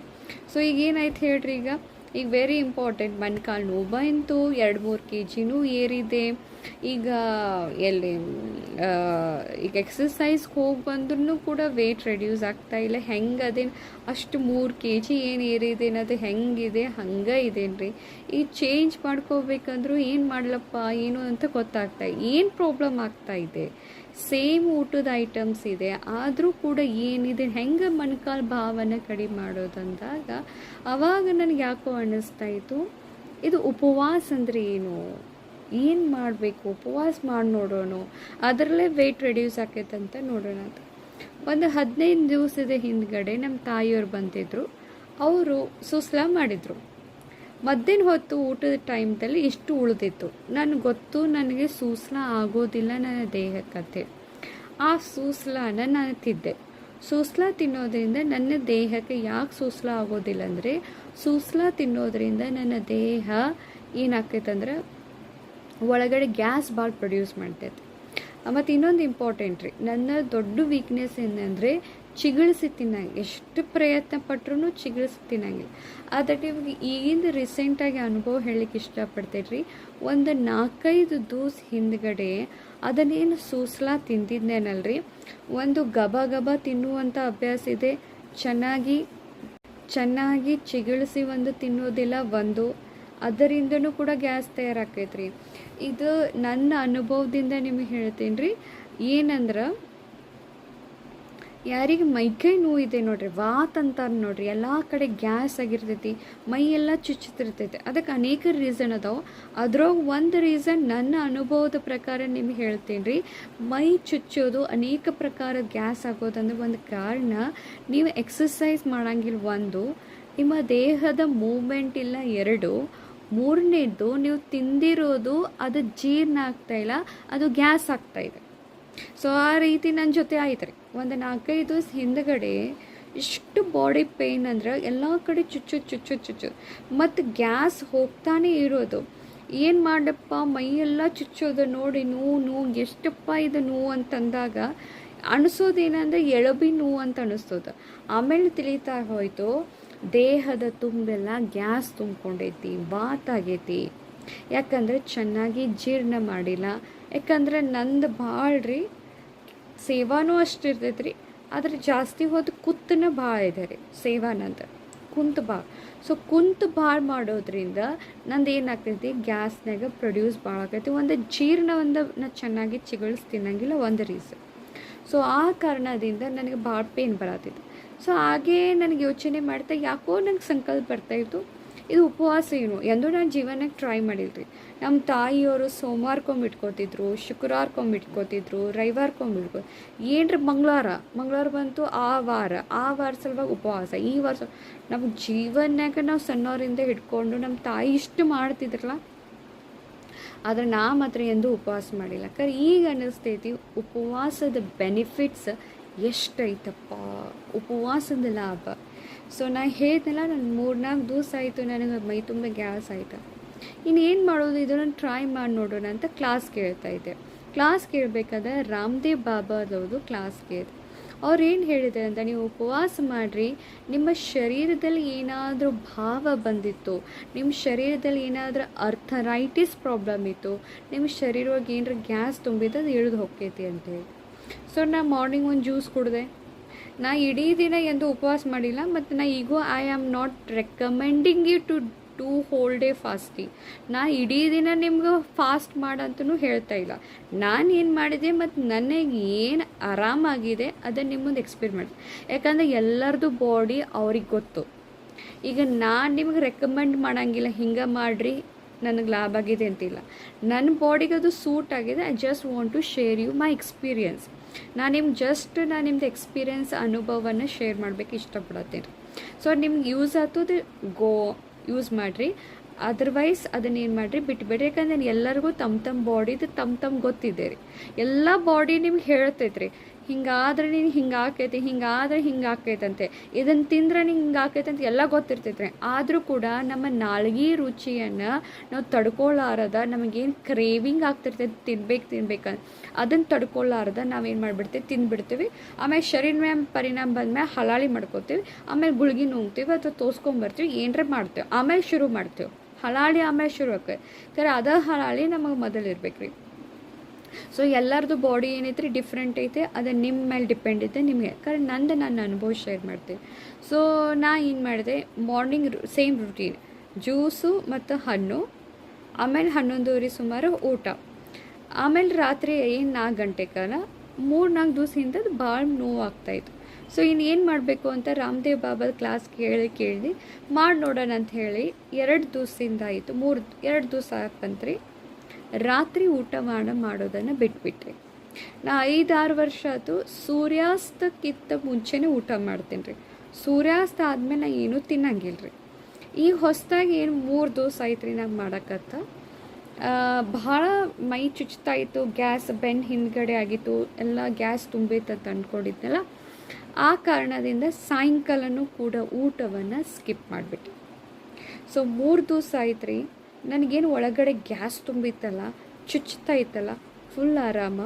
ಸೊ ಈಗ ಏನಾಯ್ತು ಹೇಳ್ರಿ, ಈಗ ವೆರಿ ಇಂಪಾರ್ಟೆಂಟ್, ಮೊಣಕಾಲು ನೋವು ಅಂತೂ 2-3 kg ಏರಿದೆ. ಈಗ ಈಗ ಎಕ್ಸಸೈಸ್ಗೆ ಹೋಗಿ ಬಂದ್ರೂ ಕೂಡ ವೇಟ್ ರೆಡ್ಯೂಸ್ ಆಗ್ತಾಯಿಲ್ಲ. ಹೆಂಗೆ ಅದೇನು ಅಷ್ಟು 3 kg ಏನು ಏರಿದೆ ಅದು ಹೆಂಗಿದೆ ಹಂಗೆ ಇದೇನು ರೀ. ಈಗ ಚೇಂಜ್ ಮಾಡ್ಕೋಬೇಕಂದ್ರೂ ಏನು ಮಾಡ್ಲಪ್ಪ ಏನು ಅಂತ ಗೊತ್ತಾಗ್ತಾ, ಏನು ಪ್ರಾಬ್ಲಮ್ ಆಗ್ತಾಯಿದೆ. ಸೇಮ್ ಊಟದ ಐಟಮ್ಸ್ ಇದೆ, ಆದರೂ ಕೂಡ ಏನಿದೆ, ಹೆಂಗೆ ಮೊಣಕಾಲು ಭಾವನ ಕಡಿಮೆ ಮಾಡೋದಂದಾಗ ಆವಾಗ ನನಗೆ ಯಾಕೋ ಅನ್ನಿಸ್ತಾ ಇತ್ತು, ಇದು ಉಪವಾಸ ಅಂದರೆ ಏನು ಮಾಡಬೇಕು, ಉಪವಾಸ ಮಾಡಿ ನೋಡೋಣ, ಅದರಲ್ಲೇ ವೆಯ್ಟ್ ರೆಡ್ಯೂಸ್ ಆಕೈತಂತ ನೋಡೋಣ ಅಂತ. ಒಂದು 15 ದಿವಸದ ಹಿಂದ್ಗಡೆ ನಮ್ಮ ತಾಯಿಯವ್ರು ಬಂದಿದ್ದರು. ಅವರು ಸುಸ್ಲಾ ಮಾಡಿದರು. ಮಧ್ಯಾಹ್ನ ಹೊತ್ತು ಊಟದ ಟೈಮ್ದಲ್ಲಿ ಎಷ್ಟು ಉಳಿದಿತ್ತು ನನಗೆ ಗೊತ್ತು, ನನಗೆ ಸೂಸ್ಲ ಆಗೋದಿಲ್ಲ ನನ್ನ ದೇಹಕ್ಕಂತೆ. ಆ ಸೂಸ್ಲಾನ ನಾನು ತಿಂದೆ. ಸೂಸ್ಲ ತಿನ್ನೋದ್ರಿಂದ ನನ್ನ ದೇಹಕ್ಕೆ ಯಾಕೆ ಸೂಸ್ಲ ಆಗೋದಿಲ್ಲ ಅಂದರೆ ಸೂಸ್ಲ ತಿನ್ನೋದ್ರಿಂದ ನನ್ನ ದೇಹ ಏನಾಗ್ತೈತಂದ್ರೆ ಒಳಗಡೆ ಗ್ಯಾಸ್ ಭಾಳ ಪ್ರೊಡ್ಯೂಸ್ ಮಾಡ್ತೈತೆ. ಮತ್ತು ಇನ್ನೊಂದು ಇಂಪಾರ್ಟೆಂಟ್ ರೀ, ನನ್ನ ದೊಡ್ಡ ವೀಕ್ನೆಸ್ ಏನಂದರೆ ಚಿಗುಳಿಸಿ ತಿನ್ನಂಗೆ, ಎಷ್ಟು ಪ್ರಯತ್ನ ಪಟ್ರೂ ಚಿಗುಳಿಸಿ ತಿನ್ನಂಗಿಲ್ಲ. ಆದರೆ ಇವಾಗ ಈಗಿಂದ ರೀಸೆಂಟಾಗಿ ಅನುಭವ ಹೇಳಲಿಕ್ಕೆ ಇಷ್ಟಪಡ್ತೇನೆ ರೀ. ಒಂದು 4-5 ದಿವಸ ಹಿಂದ್ಗಡೆ ಅದನ್ನೇನು ಸೂಸ್ಲ ತಿಂದಿದ್ದೇನಲ್ರಿ, ಒಂದು ಗಬ ಗಬ ತಿನ್ನುವಂಥ ಅಭ್ಯಾಸ ಇದೆ. ಚೆನ್ನಾಗಿ ಚಿಗುಳಿಸಿ ಒಂದು ತಿನ್ನೋದಿಲ್ಲ ಒಂದು, ಅದರಿಂದನೂ ಕೂಡ ಗ್ಯಾಸ್ ತಯಾರಾಕೈತ್ರಿ. ಇದು ನನ್ನ ಅನುಭವದಿಂದ ನಿಮಗೆ ಹೇಳ್ತೀನಿ ರೀ. ಏನಂದ್ರೆ ಯಾರಿಗೆ ಮೈಕೈ ನೋವು ಇದೆ ನೋಡ್ರಿ, ವಾತ್ ಅಂತಾರೆ ನೋಡ್ರಿ, ಎಲ್ಲ ಕಡೆ ಗ್ಯಾಸ್ ಆಗಿರ್ತೈತಿ, ಮೈಯೆಲ್ಲ ಚುಚ್ಚುತ್ತಿರ್ತೈತಿ. ಅದಕ್ಕೆ ಅನೇಕ ರೀಸನ್ ಅದಾವೆ. ಅದ್ರಾಗ ಒಂದು ರೀಸನ್ ನನ್ನ ಅನುಭವದ ಪ್ರಕಾರ ನಿಮ್ಗೆ ಹೇಳ್ತೀನಿ ರೀ. ಮೈ ಚುಚ್ಚೋದು ಅನೇಕ ಪ್ರಕಾರ ಗ್ಯಾಸ್ ಆಗೋದಂದ್ರೆ ಒಂದು ಕಾರಣ, ನೀವು ಎಕ್ಸಸೈಸ್ ಮಾಡಂಗಿಲ್ಲ ಒಂದು, ನಿಮ್ಮ ದೇಹದ ಮೂವ್ಮೆಂಟ್ ಇಲ್ಲ ಎರಡು, ಮೂರನೇದು ನೀವು ತಿಂದಿರೋದು ಅದು ಜೀರ್ಣ ಆಗ್ತಾಯಿಲ್ಲ, ಅದು ಗ್ಯಾಸ್ ಆಗ್ತಾಯಿದೆ. ಸೊ ಆ ರೀತಿ ನನ್ನ ಜೊತೆ ಆಯ್ತು ರೀ. ಒಂದು 4-5 ದಿವಸ ಹಿಂದ್ಗಡೆ ಇಷ್ಟು ಬಾಡಿ ಪೇಯ್ನ್ ಅಂದ್ರೆ ಎಲ್ಲ ಕಡೆ ಚುಚ್ಚು ಮತ್ತು ಗ್ಯಾಸ್ ಹೋಗ್ತಾನೆ ಇರೋದು. ಏನು ಮಾಡಪ್ಪ ಮೈಯೆಲ್ಲ ಚುಚ್ಚೋದು ನೋಡಿ, ನೋವು ಎಷ್ಟಪ್ಪ ಇದು ನೋವು ಅಂತಂದಾಗ ಅನಿಸೋದೇನಂದ್ರೆ ಎಳಬಿ ನೋವು ಅಂತ ಅನಿಸ್ತೋದು. ಆಮೇಲೆ ತಿಳಿತಾ ಹೋಯ್ತು ದೇಹದ ತುಂಬೆಲ್ಲ ಗ್ಯಾಸ್ ತುಂಬ್ಕೊಂಡೈತಿ, ವಾತಾಗೈತಿ. ಯಾಕಂದರೆ ಚೆನ್ನಾಗಿ ಜೀರ್ಣ ಮಾಡಿಲ್ಲ. ಯಾಕಂದ್ರೆ ನಂದು ಭಾಳ ರೀ ಸೇವಾನೂ ಅಷ್ಟು ಇರ್ತೈತೆ ರೀ, ಆದರೆ ಜಾಸ್ತಿ ಹೋದ ಕುತ್ತನ ಭಾಳ ಇದೆ ರೀ ಸೇವಾ ನಂದು, ಕುಂತು ಭಾಳ. ಸೊ ಕುಂತು ಭಾಳ ಮಾಡೋದ್ರಿಂದ ನಂದು ಏನಾಗ್ತೈತಿ, ಗ್ಯಾಸ್ನಾಗ ಪ್ರೊಡ್ಯೂಸ್ ಭಾಳ ಆಗೈತಿ. ಒಂದು ಜೀರ್ಣ ನಾ ಚೆನ್ನಾಗಿ ಚಿಗುಳಿಸಿ ತಿನ್ನಂಗಿಲ್ಲ, ಒಂದು ರೀಸನ್. ಸೊ ಆ ಕಾರಣದಿಂದ ನನಗೆ ಭಾಳ ಪೇನ್ ಬರತ್ತಿತ್ತು. ಸೊ ಹಾಗೇ ನನಗೆ ಯೋಚನೆ ಮಾಡ್ತಾ ಯಾಕೋ ನಂಗೆ ಸಂಕಲ್ಪ ಬರ್ತಾಯಿತ್ತು, ಇದು ಉಪವಾಸ ಏನು ಎಂದು ನಾನು ಜೀವನಕ್ಕೆ ಟ್ರೈ ಮಾಡಿಲ್ರಿ. ನಮ್ಮ ತಾಯಿಯವರು ಸೋಮವಾರಕ್ಕೊಮ್ಮೆ ಇಟ್ಕೋತಿದ್ರು, ಶುಕ್ರವಾರಕ್ಕೊಮ್ಮೆ ಇಟ್ಕೋತಿದ್ರು, ರವಿವಾರಕ್ಕೊಮ್ಮೆ ಏನರ ಮಂಗಳವಾರ ಬಂತು ಆ ವಾರ ಸಲುವಾಗಿ ಉಪವಾಸ. ಈ ವರ್ಷ ನಮ್ಮ ಜೀವನಕ್ಕೆ ನಾವು ಸಣ್ಣವರಿಂದ ಹಿಡ್ಕೊಂಡು ನಮ್ಮ ತಾಯಿ ಇಷ್ಟು ಮಾಡ್ತಿದ್ರಲ್ಲ, ಆದರೆ ನಾ ಮಾತ್ರ ಎಂದೂ ಉಪವಾಸ ಮಾಡಿಲ್ಲ. ಯಾಕಂದ್ರೆ ಈಗ ಅನ್ನಿಸ್ತೈತಿ ಉಪವಾಸದ ಬೆನಿಫಿಟ್ಸ್ ಎಷ್ಟೈತಪ್ಪ, ಉಪವಾಸದ ಲಾಭ. ಸೊ ನಾ ಹೇಳಿದ್ನಲ್ಲ, ನಾನು 3-4 ದಿವಸ ಆಯಿತು ನನಗೆ ಮೈ ತುಂಬ ಗ್ಯಾಸ್ ಆಯಿತು. ಇನ್ನೇನು ಮಾಡೋದು, ಇದನ್ನು ಟ್ರೈ ಮಾಡಿ ನೋಡೋಣ ಅಂತ ಕ್ಲಾಸ್ ಕೇಳ್ತಾಯಿದ್ದೆ. ಕ್ಲಾಸ್ ಕೇಳಬೇಕಾದ್ರೆ ರಾಮದೇವ್ ಬಾಬಾದವ್ರದ್ದು ಕ್ಲಾಸ್ ಕೇಳಿದೆ. ಅವ್ರು ಏನು ಹೇಳಿದ್ದಾರೆ ಅಂತ, ನೀವು ಉಪವಾಸ ಮಾಡಿರಿ, ನಿಮ್ಮ ಶರೀರದಲ್ಲಿ ಏನಾದರೂ ಭಾವ ಬಂದಿತ್ತು, ನಿಮ್ಮ ಶರೀರದಲ್ಲಿ ಏನಾದರೂ ಅರ್ಥರೈಟಿಸ್ ಪ್ರಾಬ್ಲಮ್ ಇತ್ತು, ನಿಮ್ಮ ಶರೀರವಾಗಿ ಏನಾರ ಗ್ಯಾಸ್ ತುಂಬಿದ್ದು ಅದು ಇಳಿದು ಹೋಗ್ತೈತಿ ಅಂತೇಳಿ. ಸೊ ನಾ ಮಾರ್ನಿಂಗ್ ಒಂದು ಜ್ಯೂಸ್ ಕುಡಿದೆ. ನಾ ಇಡೀ ದಿನ ಎಂದು ಉಪವಾಸ ಮಾಡಿಲ್ಲ, ಮತ್ತು ನಾ ಈಗೂ I am not recommending you to whole day fasting. ನಾ ಇಡೀ ದಿನ ನಿಮ್ಗೆ ಫಾಸ್ಟ್ ಮಾಡಂತೂ ಹೇಳ್ತಾ ಇಲ್ಲ. ನಾನು ಏನು ಮಾಡಿದೆ ಮತ್ತು ನನಗೆ ಏನು ಆರಾಮಾಗಿದೆ ಅದನ್ನು ನಿಮ್ಮ ಮುಂದೆ ಎಕ್ಸ್ಪೀರಿಮೆಂಟ್. ಯಾಕಂದರೆ ಎಲ್ಲರದು ಬಾಡಿ ಅವ್ರಿಗೆ ಗೊತ್ತು. ಈಗ ನಾನು ನಿಮ್ಗೆ ರೆಕಮೆಂಡ್ ಮಾಡೋಂಗಿಲ್ಲ, ಹಿಂಗೆ ಮಾಡಿರಿ ನನಗೆ ಲಾಭ ಆಗಿದೆ ಅಂತಿಲ್ಲ. ನನ್ನ ಬಾಡಿಗೆ ಅದು ಸೂಟ್ ಆಗಿದೆ. I just want to share you my experience. ನಾನು ನಿಮ್ದು ಎಕ್ಸ್ಪೀರಿಯನ್ಸ್ ಅನುಭವವನ್ನು ಶೇರ್ ಮಾಡಬೇಕು ಇಷ್ಟಪಡತ್ತೇನೆ. ಸೊ ನಿಮ್ಗೆ ಯೂಸ್ ಆಗ್ತದೆ ಯೂಸ್ ಮಾಡಿರಿ, ಅದರ್ವೈಸ್ ಅದನ್ನೇನು ಮಾಡಿರಿ ಬಿಟ್ಟುಬೇಡ್ರಿ. ಯಾಕಂದ್ರೆ ಎಲ್ಲರಿಗೂ ತಮ್ಮ ಬಾಡಿದು ತಮ್ಮ ಗೊತ್ತಿದೆ ರೀ. ಎಲ್ಲ ಬಾಡಿ ನಿಮ್ಗೆ ಹೇಳ್ತೈತೆ ರೀ, ಹಿಂಗಾದ್ರೆ ನೀನು ಹಿಂಗಾಕೈತಿ, ಹಿಂಗಾದ್ರೆ ಹಿಂಗಾಕೈತಂತೆ, ಇದನ್ನು ತಿಂದ್ರೆ ನಿಂಗೆ ಹಿಂಗಾಕೈತೆ ಅಂತ ಎಲ್ಲ ಗೊತ್ತಿರ್ತೈತೆ. ಆದರೂ ಕೂಡ ನಮ್ಮ ನಾಲ್ಗೆ ರುಚಿಯನ್ನು ನಾವು ತಡ್ಕೊಳ್ಳಾರದ, ನಮಗೇನು ಕ್ರೇವಿಂಗ್ ಆಗ್ತಿರ್ತೈತೆ ತಿನ್ಬೇಕಂತ, ಅದನ್ನು ತಡ್ಕೊಳ್ಳಾರದ ನಾವೇನು ಮಾಡಿಬಿಡ್ತೀವಿ, ತಿಂದುಬಿಡ್ತೀವಿ. ಆಮೇಲೆ ಶರೀರ ಮೇಲೆ ಪರಿಣಾಮ ಬಂದಮೇಲೆ ಹಲಾಳಿ ಮಾಡ್ಕೋತೀವಿ, ಆಮೇಲೆ ಗುಳ್ಗಿ ನುಂಗ್ತೀವಿ ಅಥವಾ ತೋರಿಸ್ಕೊಂಬರ್ತೀವಿ, ಏನರ ಮಾಡ್ತೇವೆ, ಆಮೇಲೆ ಶುರು ಮಾಡ್ತೇವೆ ಹಲಾಳಿ, ಆಮೇಲೆ ಶುರು ಆಗ್ತದೆ. ಖರೆ ಅದ ಹಲಾಳಿ ನಮಗೆ ಮೊದಲು ಇರ್ಬೇಕು ರೀ. ಸೊ ಎಲ್ಲರದು ಬಾಡಿ ಏನೈತ್ರಿ ಡಿಫ್ರೆಂಟ್ ಐತೆ, ಅದು ನಿಮ್ಮ ಮೇಲೆ ಡಿಪೆಂಡ್ ಐತೆ ನಿಮಗೆ. ಕಾರಣ ನನ್ನ ಅನುಭವ ಶೇರ್ ಮಾಡ್ತೀನಿ. ಸೊ ನಾ ಏನು ಮಾಡಿದೆ, ಮಾರ್ನಿಂಗ್ ಸೇಮ್ ರುಟೀನ್, ಜ್ಯೂಸು ಮತ್ತು ಹಣ್ಣು, ಆಮೇಲೆ 11:30 ಸುಮಾರು ಊಟ, ಆಮೇಲೆ ರಾತ್ರಿ 4 ಗಂಟೆ ಕಾಲ 3-4 ದಿವಸ ಹಿಂದೆ ಅದು ಭಾಳ ನೋವು ಆಗ್ತಾಯಿತ್ತು. ಸೊ ಇನ್ನೇನು ಮಾಡಬೇಕು ಅಂತ ರಾಮದೇವ್ ಬಾಬಾದ ಕ್ಲಾಸ್ ಕೇಳಿ ಮಾಡಿ ನೋಡೋಣ ಅಂತ ಹೇಳಿ 2 ದಿವಸದಿಂದ ಆಯಿತು, 2 ದಿವಸ ಬಂತ್ರಿ. ರಾತ್ರಿ ಊಟ ಮಾಡೋದನ್ನು ಬಿಟ್ಬಿಟ್ರಿ. ನಾ 5-6 ವರ್ಷ ಆಯಿತು ಸೂರ್ಯಾಸ್ತಕ್ಕಿಂತ ಮುಂಚೆನೇ ಊಟ ಮಾಡ್ತೀನಿ ರೀ. ಸೂರ್ಯಾಸ್ತ ಆದಮೇಲೆ ನಾ ಏನೂ ತಿನ್ನಂಗಿಲ್ಲ ರೀ. ಈಗ ಹೊಸದಾಗಿ ಏನು 3 ದಿವಸ ಆಯ್ತು ರೀ ನಾನು ಮಾಡೋಕ್ಕತ್ತ. ಭಾಳ ಮೈ ಚುಚ್ತಾಯಿತ್ತು, ಗ್ಯಾಸ್ ಬೆನ್ನು ಹಿಂದ್ಗಡೆ ಆಗಿತ್ತು, ಎಲ್ಲ ಗ್ಯಾಸ್ ತುಂಬಿತ್ತು ಅಂದ್ಕೊಂಡಿದ್ನಲ್ಲ. ಆ ಕಾರಣದಿಂದ ಸಾಯಂಕಾಲನೂ ಕೂಡ ಊಟವನ್ನು ಸ್ಕಿಪ್ ಮಾಡಿಬಿಟ್ಟು ಸೊ 3 ದಿವಸ ಆಯ್ತು ರೀ, ನನಗೇನು ಒಳಗಡೆ ಗ್ಯಾಸ್ ತುಂಬಿತ್ತಲ್ಲ, ಚುಚ್ತಾ ಇತ್ತಲ್ಲ, ಫುಲ್ ಆರಾಮ.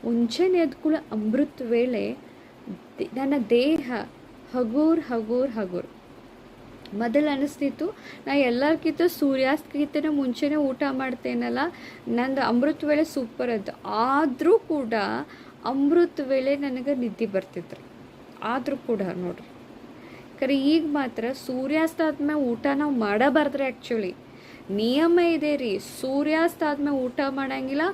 ಮುಂಜಾನೆ ಎದ್ದ ಕೂಡ ಅಮೃತ ವೇಳೆ ನನ್ನ ದೇಹ ಹಗೂರ್ ಹಗೂರ್ ಹಗೂರ್. ಮೊದಲು ಅನ್ನಿಸ್ತಿತ್ತು ನಾ ಎಲ್ಲರಿಗಿಂತ ಸೂರ್ಯಾಸ್ತಕ್ಕಿಂತ ಮುಂಚೆನೇ ಊಟ ಮಾಡ್ತೇನಲ್ಲ, ನಂದು ಅಮೃತ ವೇಳೆ ಸೂಪರ್ ಅಂತ. ಆದರೂ ಕೂಡ ಅಮೃತ ವೇಳೆ ನನಗೆ ನಿದ್ದೆ ಬರ್ತಿತ್ತು ರೀ, ಆದರೂ ಕೂಡ ನೋಡ್ರಿ. ಖರೆ ಈಗ ಮಾತ್ರ ಸೂರ್ಯಾಸ್ತ ಆದ್ಮೇಲೆ ಊಟ ನಾವು ಮಾಡಬಾರ್ದ್ರಿ. ಆ್ಯಕ್ಚುಲಿ ನಿಯಮ ಇದೆ ರೀ, ಸೂರ್ಯಾಸ್ತ ಆದ್ಮೇಲೆ ಊಟ ಮಾಡೋಂಗಿಲ್ಲ,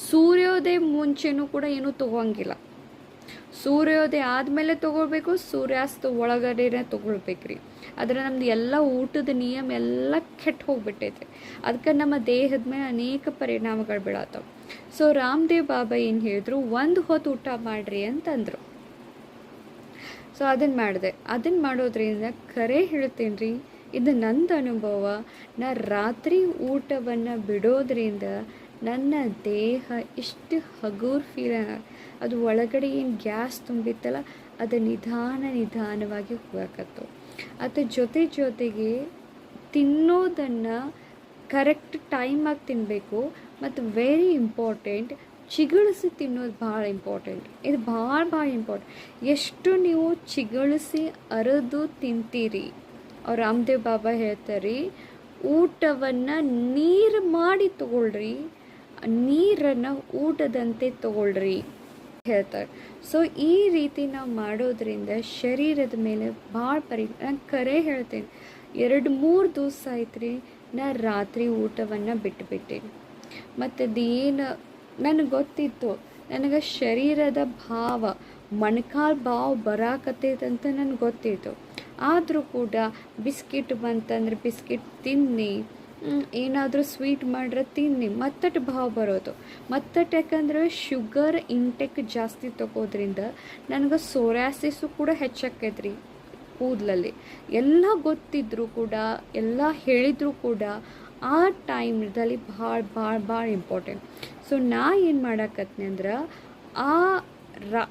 ಸೂರ್ಯೋದಯ ಮುಂಚೆನೂ ಕೂಡ ಏನೂ ತೊಗೋಂಗಿಲ್ಲ. ಸೂರ್ಯೋದಯ ಆದಮೇಲೆ ತೊಗೊಳ್ಬೇಕು, ಸೂರ್ಯಾಸ್ತ ಒಳಗಡೆನೇ ತೊಗೊಳ್ಬೇಕ್ರಿ. ಆದರೆ ನಮ್ದು ಎಲ್ಲ ಊಟದ ನಿಯಮ ಎಲ್ಲ ಕೆಟ್ಟು ಹೋಗ್ಬಿಟ್ಟೈತೆ. ಅದಕ್ಕೆ ನಮ್ಮ ದೇಹದ ಮೇಲೆ ಅನೇಕ ಪರಿಣಾಮಗಳು ಬೀಳತ್ತವೆ. ಸೊ ರಾಮದೇವ್ ಬಾಬಾ ಏನು ಹೇಳಿದ್ರು, ಒಂದು ಹೊತ್ತು ಊಟ ಮಾಡಿರಿ ಅಂತಂದರು. ಸೊ ಅದನ್ನು ಮಾಡಿದೆ. ಅದನ್ನು ಮಾಡೋದ್ರಿಂದ ಖರೆ ಹೇಳ್ತೀನಿ ರೀ, ಇದು ನಂದು ಅನುಭವ. ನಾ ರಾತ್ರಿ ಊಟವನ್ನು ಬಿಡೋದ್ರಿಂದ ನನ್ನ ದೇಹ ಇಷ್ಟು ಹಗೂರ್ ಫೀಲ್, ಅದು ಒಳಗಡೆ ಏನು ಗ್ಯಾಸ್ ತುಂಬಿತ್ತಲ್ಲ ಅದು ನಿಧಾನವಾಗಿ ಹೋಗಕತ್ತು. ಅದ್ರ ಜೊತೆಗೆ ತಿನ್ನೋದನ್ನು ಕರೆಕ್ಟ್ ಟೈಮಾಗಿ ತಿನ್ನಬೇಕು. ಮತ್ತು ವೆರಿ ಇಂಪಾರ್ಟೆಂಟ್, ಚಿಗುಳಿಸಿ ತಿನ್ನೋದು ಭಾಳ ಇಂಪಾರ್ಟೆಂಟ್. ಇದು ಭಾಳ ಇಂಪಾರ್ಟೆಂಟ್. ಎಷ್ಟು ನೀವು ಚಿಗುಳಿಸಿ ಅರೆದು ತಿಂತೀರಿ, ಅವ್ರು ರಾಮದೇವ್ ಬಾಬಾ ಹೇಳ್ತಾರೆ, ಊಟವನ್ನು ನೀರು ಮಾಡಿ ತಗೊಳ್ರಿ, ನೀರನ್ನು ಊಟದಂತೆ ತಗೊಳ್ರಿ ಹೇಳ್ತಾರೆ. ಸೊ ಈ ರೀತಿ ನಾವು ಮಾಡೋದ್ರಿಂದ ಶರೀರದ ಮೇಲೆ ಭಾಳ ನಾನು ಖರೆ ಹೇಳ್ತೇನೆ, 2-3 ದಿವಸ ಆಯ್ತು ರೀ ನಾ ರಾತ್ರಿ ಊಟವನ್ನು ಬಿಟ್ಟುಬಿಟ್ಟೇನಿ. ಮತ್ತು ಅದೇನು ನನಗೆ ಗೊತ್ತಿತ್ತು, ನನಗೆ ಶರೀರದ ಭಾವ ಮೊಣಕಾಲು ಭಾವ ಬರಾಕತ್ತೈತಂತ ನನಗೆ ಗೊತ್ತಿತ್ತು. ಆದರೂ ಕೂಡ ಬಿಸ್ಕಿಟ್ ಬಂತಂದ್ರೆ ಬಿಸ್ಕಿಟ್ ತಿನ್ನಿ, ಏನಾದರೂ ಸ್ವೀಟ್ ಮಾಡ್ರೆ ತಿನ್ನಿ, ಮತ್ತಟ್ಟು ಭಾವ ಬರೋದು. ಮತ್ತಟ್ಟು ಯಾಕಂದ್ರೆ ಶುಗರ್ ಇಂಟೆಕ್ ಜಾಸ್ತಿ ತಗೋದ್ರಿಂದ ನನಗೆ ಸೋರಾಸಿಸು ಕೂಡ ಹೆಚ್ಚಾಕೈತ್ರಿ ಕೂದಲಲ್ಲಿ. ಎಲ್ಲ ಗೊತ್ತಿದ್ರು ಕೂಡ, ಎಲ್ಲ ಹೇಳಿದ್ರು ಕೂಡ ಆ ಟೈಮ್ದಲ್ಲಿ ಭಾಳ ಇಂಪಾರ್ಟೆಂಟ್. ಸೊ ನಾ ಏನು ಮಾಡಾಕತ್ನಿ ಅಂದ್ರೆ,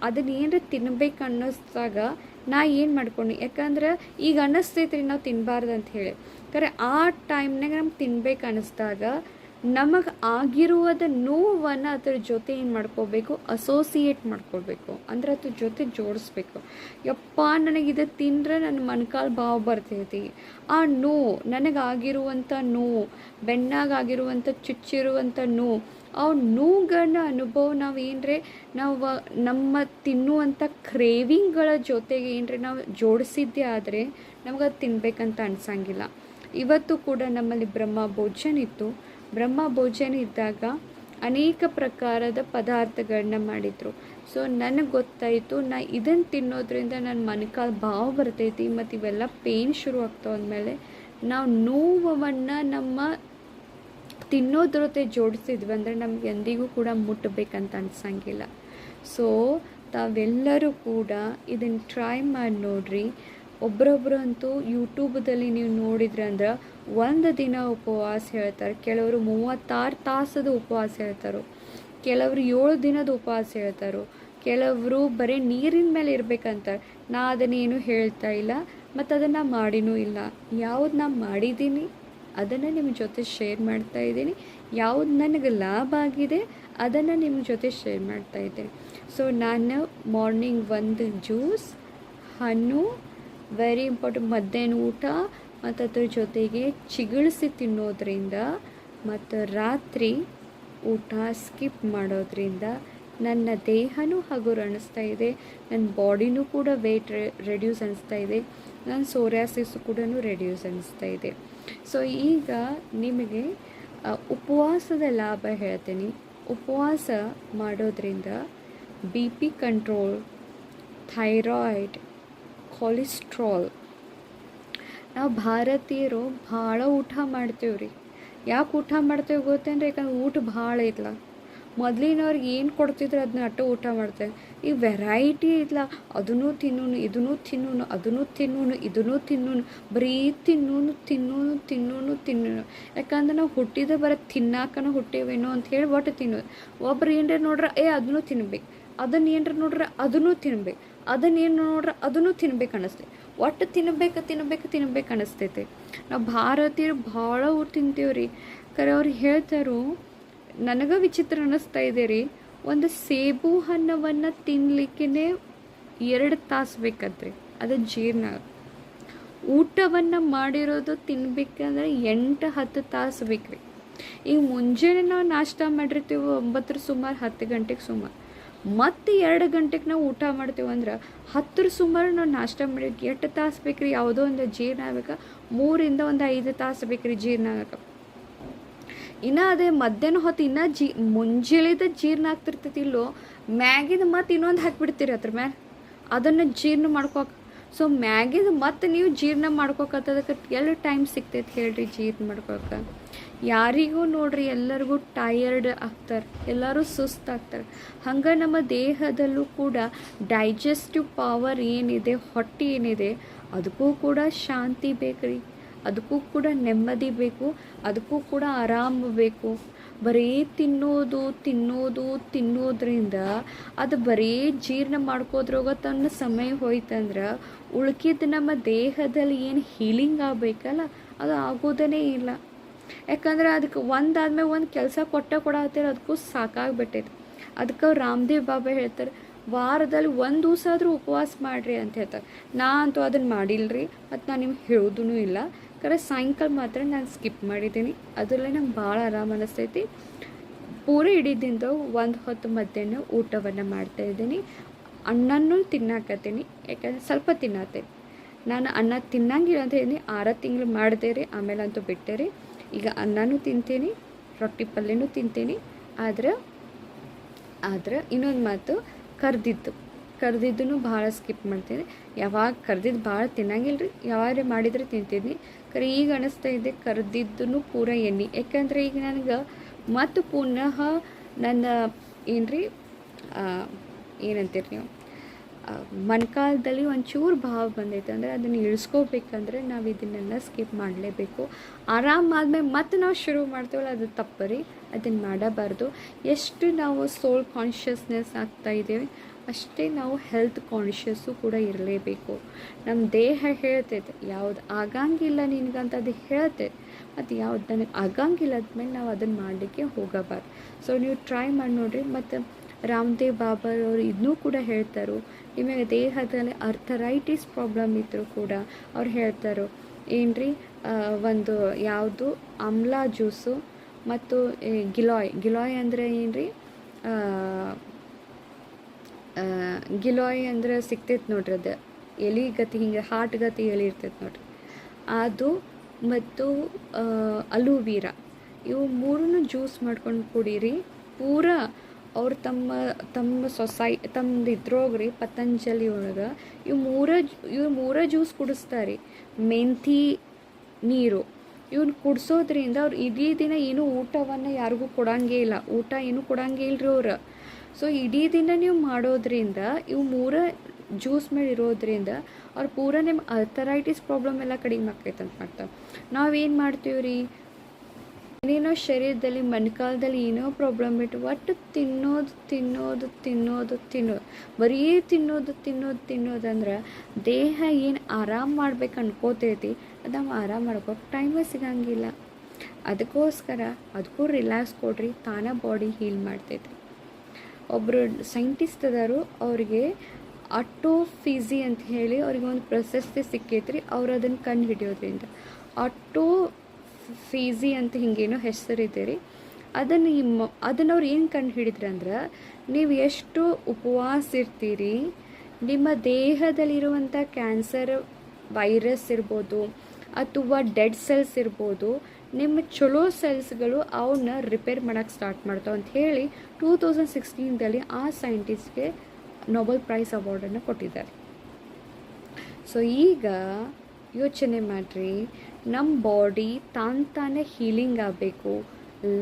ಅದನ್ನ ಏನರ ತಿನ್ಬೇಕು ಅನ್ನಿಸ್ದಾಗ ನಾ ಏನು ಮಾಡ್ಕೊಂಡು, ಯಾಕಂದ್ರೆ ಈಗ ಅನ್ನಿಸ್ತೈತ್ರಿ ನಾವು ತಿನ್ನಬಾರ್ದು ಅಂತ ಹೇಳಿ, ಖರೆ ಆ ಟೈಮ್ನಾಗ ನಮ್ಗೆ ತಿನ್ಬೇಕು ಅನ್ನಿಸ್ದಾಗ ನಮಗೆ ಆಗಿರುವುದ ನೋವನ್ನು ಅದ್ರ ಜೊತೆ ಏನು ಮಾಡ್ಕೋಬೇಕು, ಅಸೋಸಿಯೇಟ್ ಮಾಡ್ಕೊಳ್ಬೇಕು, ಅಂದ್ರೆ ಅದ್ರ ಜೊತೆ ಜೋಡಿಸ್ಬೇಕು. ಯಪ್ಪ ನನಗಿದು ತಿಂದ್ರೆ ನನ್ನ ಮೊಣಕಾಲು ಭಾವ ಬರ್ತೈತಿ, ಆ ನೋವು ನನಗಾಗಿರುವಂಥ ನೋವು, ಬೆನ್ನಾಗಿರುವಂಥ ಚುಚ್ಚಿರುವಂಥ ನೋವು, ಆ ನೋವುಗಳನ್ನ ಅನುಭವ ನಾವು ಏನರೇ ನಾವು ನಮ್ಮ ತಿನ್ನುವಂಥ ಕ್ರೇವಿಂಗ್ಗಳ ಜೊತೆಗೆ ಏನರೇ ನಾವು ಜೋಡಿಸಿದ್ದೇ ಆದರೆ ನಮ್ಗೆ ಅದು ತಿನ್ಬೇಕಂತ ಅನ್ಸಂಗಿಲ್ಲ. ಇವತ್ತು ಕೂಡ ನಮ್ಮಲ್ಲಿ ಬ್ರಹ್ಮ ಭೋಜನ ಇತ್ತು. ಬ್ರಹ್ಮ ಭೋಜನ ಇದ್ದಾಗ ಅನೇಕ ಪ್ರಕಾರದ ಪದಾರ್ಥಗಳನ್ನ ಮಾಡಿದರು. ಸೊ ನನಗೆ ಗೊತ್ತಾಯಿತು, ನಾ ಇದನ್ನು ತಿನ್ನೋದ್ರಿಂದ ನನ್ನ ಮೊಣಕಾಲು ಭಾವ ಬರ್ತೈತಿ ಮತ್ತು ಇವೆಲ್ಲ ಪೇಯ್ನ್ ಶುರು ಆಗ್ತಾವೆ ಅಂದಮೇಲೆ ನಾವು ನೋವನ್ನು ನಮ್ಮ ತಿನ್ನೋದ್ರ ಜೊತೆ ಜೋಡಿಸಿದ್ವಿ ಅಂದರೆ ನಮ್ಗೆ ಎಂದಿಗೂ ಕೂಡ ಮುಟ್ಟಬೇಕಂತ ಅನ್ಸಂಗಿಲ್ಲ. ಸೊ ತಾವೆಲ್ಲರೂ ಕೂಡ ಇದನ್ನು ಟ್ರೈ ಮಾಡಿ ನೋಡ್ರಿ. ಒಬ್ಬರೊಬ್ಬರು ಅಂತೂ ಯೂಟ್ಯೂಬ್ದಲ್ಲಿ ನೀವು ನೋಡಿದ್ರೆ ಅಂದ್ರೆ 1 ದಿನ ಉಪವಾಸ ಹೇಳ್ತಾರೆ, ಕೆಲವರು 36 ತಾಸದ ಉಪವಾಸ ಹೇಳ್ತಾರೆ, ಕೆಲವರು 7 ದಿನದ ಉಪವಾಸ ಹೇಳ್ತಾರೆ, ಕೆಲವರು ಬರೀ ನೀರಿನ ಮೇಲೆ ಇರಬೇಕಂತಾರೆ. ನಾ ಅದನ್ನೇನು ಹೇಳ್ತಾ ಇಲ್ಲ ಮತ್ತು ಅದನ್ನು ಮಾಡಿನೂ ಇಲ್ಲ. ಯಾವುದು ನಾ ಮಾಡಿದ್ದೀನಿ ಅದನ್ನು ನಿಮ್ಮ ಜೊತೆ ಶೇರ್ ಮಾಡ್ತಾ ಇದ್ದೀನಿ, ಯಾವುದು ನನಗೆ ಲಾಭ ಆಗಿದೆ ಅದನ್ನು ನಿಮ್ಮ ಜೊತೆ ಶೇರ್ ಮಾಡ್ತಾ ಇದ್ದೀನಿ. ಸೊ ನಾನು ಮಾರ್ನಿಂಗ್ 1 ಜ್ಯೂಸ್, ಹಣ್ಣು, ವೆರಿ ಇಂಪಾರ್ಟೆಂಟ್, ಮಧ್ಯಾಹ್ನ ಊಟ ಮತ್ತು ಅದ್ರ ಜೊತೆಗೆ ಚಿಗುಳಿಸಿ ತಿನ್ನೋದ್ರಿಂದ ಮತ್ತು ರಾತ್ರಿ ಊಟ ಸ್ಕಿಪ್ ಮಾಡೋದ್ರಿಂದ ನನ್ನ ದೇಹನೂ ಹಗುರ ಅನ್ನಿಸ್ತಾ ಇದೆ, ನನ್ನ ಬಾಡಿನೂ ಕೂಡ ವೆಯ್ಟ್ ರೆಡ್ಯೂಸ್ ಅನ್ನಿಸ್ತಾ ಇದೆ, ನನ್ನ ಸೋರಿಯಾಸಿಸ್ ಕೂಡ ರೆಡ್ಯೂಸ್ ಅನ್ನಿಸ್ತಾ ಇದೆ. ಸೊ ಈಗ ನಿಮಗೆ ಉಪವಾಸದ ಲಾಭ ಹೇಳ್ತೀನಿ. ಉಪವಾಸ ಮಾಡೋದ್ರಿಂದ BP ಕಂಟ್ರೋಲ್, ಥೈರಾಯ್ಡ್, ಕೊಲೆಸ್ಟ್ರಾಲ್. ನಾವು ಭಾರತೀಯರು ಭಾಳ ಊಟ ಮಾಡ್ತೇವೆ ರೀ. ಯಾಕೆ ಊಟ ಮಾಡ್ತೇವೆ ಗೊತ್ತೇನ್ರಿ? ಯಾಕಂದ್ರೆ ಊಟ ಭಾಳ ಐತಲ್ಲ. ಮೊದಲಿನವ್ರಿಗೆ ಏನು ಕೊಡ್ತಿದ್ರು ಅದನ್ನ ಅಟ್ಟು ಊಟ ಮಾಡ್ತೇವೆ. ಈಗ ವೆರೈಟಿ ಇಲ್ಲ, ಅದನ್ನು ತಿನ್ನೋನು, ಇದನ್ನು ತಿನ್ನೋನು, ಅದನ್ನು ತಿನ್ನೋನು, ಇದನ್ನು ತಿನ್ನೋನು, ಬರೀ ತಿನ್ನೋನು. ಯಾಕಂದ್ರೆ ನಾವು ಹುಟ್ಟಿದ ಬರೀ ತಿನ್ನಾಕನ ಹುಟ್ಟೇವೇನೋ ಅಂತ ಹೇಳಿ ಒಟ್ಟು ತಿನ್ನೋದು. ಒಬ್ರು ಏನರ ನೋಡ್ರೆ ಅದನ್ನು ತಿನ್ಬೇಕು, ಅದನ್ನು ಏನರ ನೋಡ್ರೆ ಅದನ್ನು ತಿನ್ಬೇಕು, ಅದನ್ನೇನು ನೋಡ್ರೆ ಅದನ್ನು ತಿನ್ಬೇಕು ಅನ್ನಿಸ್ತೇವೆ. ಒಟ್ಟು ತಿನ್ನಬೇಕು ಅನಿಸ್ತೈತೆ. ನಾವು ಭಾರತೀಯರು ಭಾಳ ಊಟ ತಿಂತೀವಿ ರೀ. ಖರೆ ಅವ್ರು ಹೇಳ್ತಾರೋ, ನನಗೆ ವಿಚಿತ್ರ ಅನ್ನಿಸ್ತಾ ಇದೆ ರೀ, ಒಂದು ಸೇಬು ಹಣ್ಣವನ್ನು ತಿನ್ನಲಿಕ್ಕೆ 2 ತಾಸು ಬೇಕಂತ್ರಿ ಅದು ಜೀರ್ಣ. ಊಟವನ್ನು ಮಾಡಿರೋದು ತಿನ್ಬೇಕಂದ್ರೆ 8-10 ತಾಸು ಬೇಕ್ರಿ. ಈಗ ಮುಂಜಾನೆ ನಾವು ನಾಷ್ಟ ಮಾಡಿರ್ತೀವಿ 9 ಸುಮಾರು 10 ಗಂಟೆಗೆ ಸುಮಾರು, ಮತ್ತು 2 ಗಂಟೆಗೆ ನಾವು ಊಟ ಮಾಡ್ತೀವಿ ಅಂದ್ರೆ 10 ಸುಮಾರು ನಾವು ನಾಷ್ಟ ಮಾಡಿಕ್ಕೆ ಎಷ್ಟು ತಾಸು ಬೇಕ್ರಿ ಯಾವುದೋ ಒಂದು ಜೀರ್ಣ ಆಗ್ಬೇಕು. 3ರಿಂದ 5 ತಾಸು ಬೇಕ್ರಿ ಜೀರ್ಣ ಆಗಕ್ಕೆ. ಇನ್ನು ಅದೇ ಮಧ್ಯಾಹ್ನ ಹೊತ್ತು ಇನ್ನೂ ಮುಂಜಾನೆದ ಜೀರ್ಣ ಆಗ್ತಿರ್ತೈತಿ ಇಲ್ಲೋ, ಮ್ಯಾಗಿದ ಮತ್ತು ಇನ್ನೊಂದು ಹಾಕಿಬಿಡ್ತೀರಿ ಅದ್ರ ಮ್ಯಾಲೆ ಅದನ್ನು ಜೀರ್ಣ ಮಾಡ್ಕೋಕೆ. ಸೊ ಮ್ಯಾಗಿದ ಮತ್ತು ನೀವು ಜೀರ್ಣ ಮಾಡ್ಕೋಕತ್ತದಕ್ಕೆ ಎಲ್ಲ ಟೈಮ್ ಸಿಗ್ತೈತೆ ಹೇಳ್ರಿ ಜೀರ್ಣ ಮಾಡ್ಕೊಳಕ್ಕೆ? ಯಾರಿಗೂ ನೋಡ್ರಿ ಎಲ್ಲರಿಗೂ ಟಯರ್ಡ್ ಆಗ್ತಾರೆ, ಎಲ್ಲರೂ ಸುಸ್ತಾಗ್ತಾರೆ. ಹಂಗೆ ನಮ್ಮ ದೇಹದಲ್ಲೂ ಕೂಡ ಡೈಜೆಸ್ಟಿವ್ ಪವರ್ ಏನಿದೆ, ಹೊಟ್ಟೆ ಏನಿದೆ, ಅದಕ್ಕೂ ಕೂಡ ಶಾಂತಿ ಬೇಕ್ರಿ, ಅದಕ್ಕೂ ಕೂಡ ನೆಮ್ಮದಿ ಬೇಕು, ಅದಕ್ಕೂ ಕೂಡ ಆರಾಮ ಬೇಕು. ಬರೀ ತಿನ್ನೋದ್ರಿಂದ ಅದು ಬರೀ ಜೀರ್ಣ ಮಾಡ್ಕೋದ್ರಾಗ ತನ್ನ ಸಮಯ ಹೋಯ್ತಂದ್ರೆ ಉಳ್ಕಿದ್ದು ನಮ್ಮ ದೇಹದಲ್ಲಿ ಏನು ಹೀಲಿಂಗ್ ಆಗಬೇಕಲ್ಲ ಅದು ಆಗೋದೇ ಇಲ್ಲ. ಯಾಕಂದ್ರೆ ಅದಕ್ಕೆ ಒಂದಾದ್ಮೇಲೆ ಒಂದು ಕೆಲಸ ಕೊಡತ್ತೀರ, ಅದಕ್ಕೂ ಸಾಕಾಗ್ಬಿಟ್ಟೈತೆ. ಅದಕ್ಕೆ ರಾಮದೇವ್ ಬಾಬಾ ಹೇಳ್ತಾರೆ, ವಾರದಲ್ಲಿ 1 ದಿವಸ ಆದರೂ ಉಪವಾಸ ಮಾಡಿರಿ ಅಂತ ಹೇಳ್ತಾರೆ. ನಾ ಅಂತೂ ಅದನ್ನು ಮಾಡಿಲ್ಲರಿ, ಮತ್ತು ನಾನು ನಿಮ್ಗೆ ಹೇಳೋದೂ ಇಲ್ಲ. ಕರೆ ಸಾಯಂಕಾಲ ಮಾತ್ರ ನಾನು ಸ್ಕಿಪ್ ಮಾಡಿದ್ದೀನಿ, ಅದರಲ್ಲೇ ನಂಗೆ ಭಾಳ ಆರಾಮ ಅನ್ನಿಸ್ತೈತಿ. ಪೂರ ಇಡೀ ದಿನದ 1 ಹೊತ್ತು ಮಧ್ಯಾಹ್ನ ಊಟವನ್ನು ಮಾಡ್ತಾಯಿದ್ದೀನಿ. ಅನ್ನನೂ ತಿನ್ನಾಕತ್ತೀನಿ, ಯಾಕಂದರೆ ಸ್ವಲ್ಪ ತಿನ್ನತ್ತೇನೆ. ನಾನು ಅನ್ನ ತಿನ್ನಂಗಿಲ್ಲ ಅಂತ ಹೇಳಿ 6 ತಿಂಗಳು ಮಾಡಿದೆ ರೀ, ಆಮೇಲೆ ಅಂತೂ ಬಿಟ್ಟೆ ರೀ. ಈಗ ಅನ್ನನೂ ತಿಂತೀನಿ, ರೊಟ್ಟಿ ಪಲ್ಯನೂ ತಿಂತೀನಿ. ಆದ್ರೆ ಇನ್ನೊಂದು ಮಾತು, ಕರ್ದಿದ್ದೂ ಭಾಳ ಸ್ಕಿಪ್ ಮಾಡ್ತೀನಿ. ಯಾವಾಗ ಕರ್ದಿದ್ದು ಭಾಳ ತಿನ್ನಂಗಿಲ್ಲ ರೀ, ಯಾವಾಗ ಮಾಡಿದರೆ ತಿಂತೀನಿ. ಕರೆ ಈಗ ಅನ್ನಿಸ್ತಾ ಇದೆ ಕರ್ದಿದ್ದೂ ಪೂರ ಎಣ್ಣೆ. ಯಾಕಂದರೆ ಈಗ ನನಗೆ ಮತ್ತು ಪುನಃ ನನ್ನ ಏನಂತೀರಿ ನೀವು, ಮೊಣಕಾಲದಲ್ಲಿ ಒಂಚೂರು ಭಾವ ಬಂದೈತೆ ಅಂದರೆ ಅದನ್ನು ಇಳಿಸ್ಕೋಬೇಕಂದ್ರೆ ನಾವು ಇದನ್ನೆಲ್ಲ ಸ್ಕಿಪ್ ಮಾಡಲೇಬೇಕು. ಆರಾಮಾದ್ಮೇಲೆ ಮತ್ತೆ ನಾವು ಶುರು ಮಾಡ್ತೀವಲ್ಲ ಅದು ತಪ್ಪರಿ, ಅದನ್ನು ಮಾಡಬಾರ್ದು. ಎಷ್ಟು ನಾವು ಸೋಲ್ ಕಾನ್ಷಿಯಸ್ನೆಸ್ ಆಗ್ತಾಯಿದ್ದೇವೆ ಅಷ್ಟೇ ನಾವು ಹೆಲ್ತ್ ಕಾನ್ಷಿಯಸ್ಸು ಕೂಡ ಇರಲೇಬೇಕು. ನಮ್ಮ ದೇಹ ಹೇಳ್ತೈತೆ ಯಾವುದು ಆಗಂಗಿಲ್ಲ ನಿನಗಂತ, ಅದು ಹೇಳ್ತೈತೆ. ಮತ್ತು ಯಾವ್ದು ನನಗೆ ಆಗಂಗಿಲ್ಲ ಆದ್ಮೇಲೆ ನಾವು ಅದನ್ನು ಮಾಡಲಿಕ್ಕೆ ಹೋಗಬಾರ್ದು. ಸೊ ನೀವು ಟ್ರೈ ಮಾಡಿ ನೋಡಿರಿ. ಮತ್ತು ರಾಮದೇವ್ ಬಾಬಾರವರು ಇದನ್ನೂ ಕೂಡ ಹೇಳ್ತಾರೋ, ನಿಮಗೆ ದೇಹದಲ್ಲಿ ಅರ್ಥರೈಟಿಸ್ ಪ್ರಾಬ್ಲಮ್ ಇದ್ದರೂ ಕೂಡ ಅವ್ರು ಹೇಳ್ತಾರೋ ಏನ್ರಿ, ಒಂದು ಯಾವುದು ಆಮ್ಲಾ ಜ್ಯೂಸು ಮತ್ತು ಗಿಲಾಯ್ ಅಂದರೆ ಏನ್ರಿ, ಗಿಲಾಯ್ ಅಂದ್ರೆ ಸಿಗ್ತೈತೆ ನೋಡ್ರಿ, ಅದು ಎಲೆ ಗತಿ ಹಿಂಗೆ ಹಾರ್ಟ್ ಗತಿ ಎಲೆ ಇರ್ತೈತೆ ನೋಡ್ರಿ ಅದು, ಮತ್ತು ಅಲೋವಿರಾ, ಇವು 3 ಜ್ಯೂಸ್ ಮಾಡ್ಕೊಂಡು ಕುಡೀರಿ. ಪೂರ ಅವ್ರು ತಮ್ಮದು ಇದ್ರೋಗ್ರಿ ಪತಂಜಲಿ ಒಳಗೆ ಇವು ಮೂರ ಜ್ಯೂಸ್ ಕುಡಿಸ್ತಾರೆ. ಮೆಂತಿ ನೀರು ಇವನ್ನ ಕುಡಿಸೋದ್ರಿಂದ ಅವ್ರು ಇಡೀ ದಿನ ಏನೂ ಊಟವನ್ನು ಯಾರಿಗೂ ಕೊಡಂಗೇ ಇಲ್ಲ, ಊಟ ಏನೂ ಕೊಡಂಗೇ ಇಲ್ಲರಿ ಅವ್ರು. ಸೊ ಇಡೀ ದಿನ ನೀವು ಮಾಡೋದ್ರಿಂದ ಇವು 3 ಜ್ಯೂಸ್ ಮೇಲೆ ಇರೋದ್ರಿಂದ ಅವ್ರು ಪೂರ ನಿಮ್ಮ ಅರ್ಥರೈಟಿಸ್ ಪ್ರಾಬ್ಲಮ್ ಎಲ್ಲ ಕಡಿಮೆ ಆಕೈತೆ ಅಂತ ಮಾಡ್ತಾರೆ. ನಾವೇನು ಮಾಡ್ತೀವಿ ರೀ, ಏನೇನೋ ಶರೀರದಲ್ಲಿ ಮೊಣಕಾಲದಲ್ಲಿ ಏನೋ ಪ್ರಾಬ್ಲಮ್ ಬಿಟ್ಟು ಒಟ್ಟು ತಿನ್ನೋದು ಬರೀ ತಿನ್ನೋದಂದ್ರೆ ದೇಹ ಏನು ಆರಾಮ ಮಾಡ್ಬೇಕು ಅನ್ಕೋತೈತಿ ಅದು ನಾವು ಆರಾಮ ಮಾಡ್ಕೋಕೆ ಟೈಮೇ ಸಿಗಂಗಿಲ್ಲ. ಅದಕ್ಕೂ ರಿಲ್ಯಾಕ್ಸ್ ಕೊಡ್ರಿ, ತಾನೇ ಬಾಡಿ ಹೀಲ್ ಮಾಡ್ತೈತಿ. ಒಬ್ಬರು ಸೈಂಟಿಸ್ಟ್ ಅದಾರು, ಅವ್ರಿಗೆ ಆಟೋಫಿಸಿ ಅಂತ ಹೇಳಿ ಅವ್ರಿಗೆ ಒಂದು ಪ್ರಶಸ್ತಿ ಸಿಕ್ಕೈತ್ರಿ. ಅವ್ರು ಅದನ್ನು ಕಂಡು ಹಿಡಿಯೋದ್ರಿಂದ ಆಟೋಫಿಸಿ ಅಂತ ಹಿಂಗೇನೋ ಹೆಸರಿದೆ ರೀ. ಅದನ್ನು ಅವ್ರು ಏನು ಕಂಡು ಹಿಡಿದ್ರಂದ್ರೆ, ನೀವು ಎಷ್ಟು ಉಪವಾಸ ಇರ್ತೀರಿ, ನಿಮ್ಮ ದೇಹದಲ್ಲಿರುವಂಥ ಕ್ಯಾನ್ಸರ್ ವೈರಸ್ ಇರ್ಬೋದು ಅಥವಾ ಡೆಡ್ ಸೆಲ್ಸ್ ಇರ್ಬೋದು, ನಿಮ್ಮ ಚಲೋ ಸೆಲ್ಸ್ಗಳು ಅವನ್ನ ರಿಪೇರ್ ಮಾಡೋಕ್ಕೆ ಸ್ಟಾರ್ಟ್ ಮಾಡ್ತಾವೆ ಅಂತ ಹೇಳಿ 2016ದಲ್ಲಿ ಆ ಸೈಂಟಿಸ್ಟ್ಗೆ ನೊಬೆಲ್ ಪ್ರೈಸ್ ಅವಾರ್ಡನ್ನು ಕೊಟ್ಟಿದ್ದಾರೆ. ಸೊ ಈಗ ಯೋಚನೆ ಮಾಡಿರಿ, ನಮ್ಮ ಬಾಡಿ ತಾನೇ ಹೀಲಿಂಗ್ ಆಗಬೇಕು,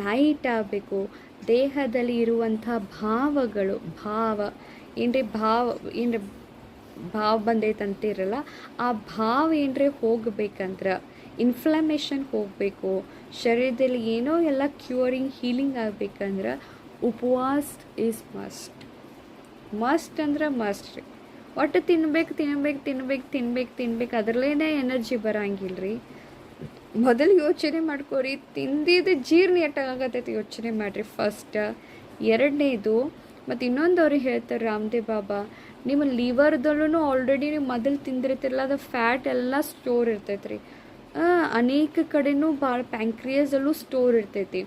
ಲೈಟ್ ಆಗಬೇಕು. ದೇಹದಲ್ಲಿ ಇರುವಂಥ ಭಾವ ಬಂದೈತೆ ಅಂತಿರಲ್ಲ, ಆ ಭಾವ ಏನರೇ ಹೋಗ್ಬೇಕಂದ್ರೆ, ಇನ್ಫ್ಲಮೇಷನ್ ಹೋಗಬೇಕು, ಶರೀರದಲ್ಲಿ ಏನೋ ಎಲ್ಲ ಕ್ಯೂರಿಂಗ್ ಹೀಲಿಂಗ್ ಆಗಬೇಕಂದ್ರೆ ಉಪವಾಸ ಈಸ್ ಮಸ್ಟ್ ಅಂದ್ರೆ ಮಸ್ಟ್ ರೀ. ಒಟ್ಟು ತಿನ್ಬೇಕು ಅದರಲ್ಲೇ ಎನರ್ಜಿ ಬರಂಗಿಲ್ಲ ರೀ. ಮೊದಲು ಯೋಚನೆ ಮಾಡ್ಕೋರಿ, ತಿಂದಿದ್ದು ಜೀರ್ಣ ಎಟ್ಟಾಗತ್ತೈತಿ ಯೋಚನೆ ಮಾಡಿರಿ ಫಸ್ಟ್. ಎರಡನೇದು ಮತ್ತು ಇನ್ನೊಂದು ಅವ್ರಿಗೆ ಹೇಳ್ತಾರೆ ರಾಮದೇವ್ ಬಾಬಾ, ನಿಮ್ಮ ಲಿವರ್ದಲ್ಲೂ ಆಲ್ರೆಡಿ ನೀವು ಮೊದಲು ತಿಂದಿರ್ತಿರಲ್ಲ, ಅದು ಫ್ಯಾಟ್ ಎಲ್ಲ ಸ್ಟೋರ್ ಇರ್ತೈತೆ ರೀ. ಅನೇಕ ಕಡೆನೂ ಭಾಳ ಪ್ಯಾಂಕ್ರಿಯಸಲ್ಲೂ ಸ್ಟೋರ್ ಇರ್ತೈತಿ.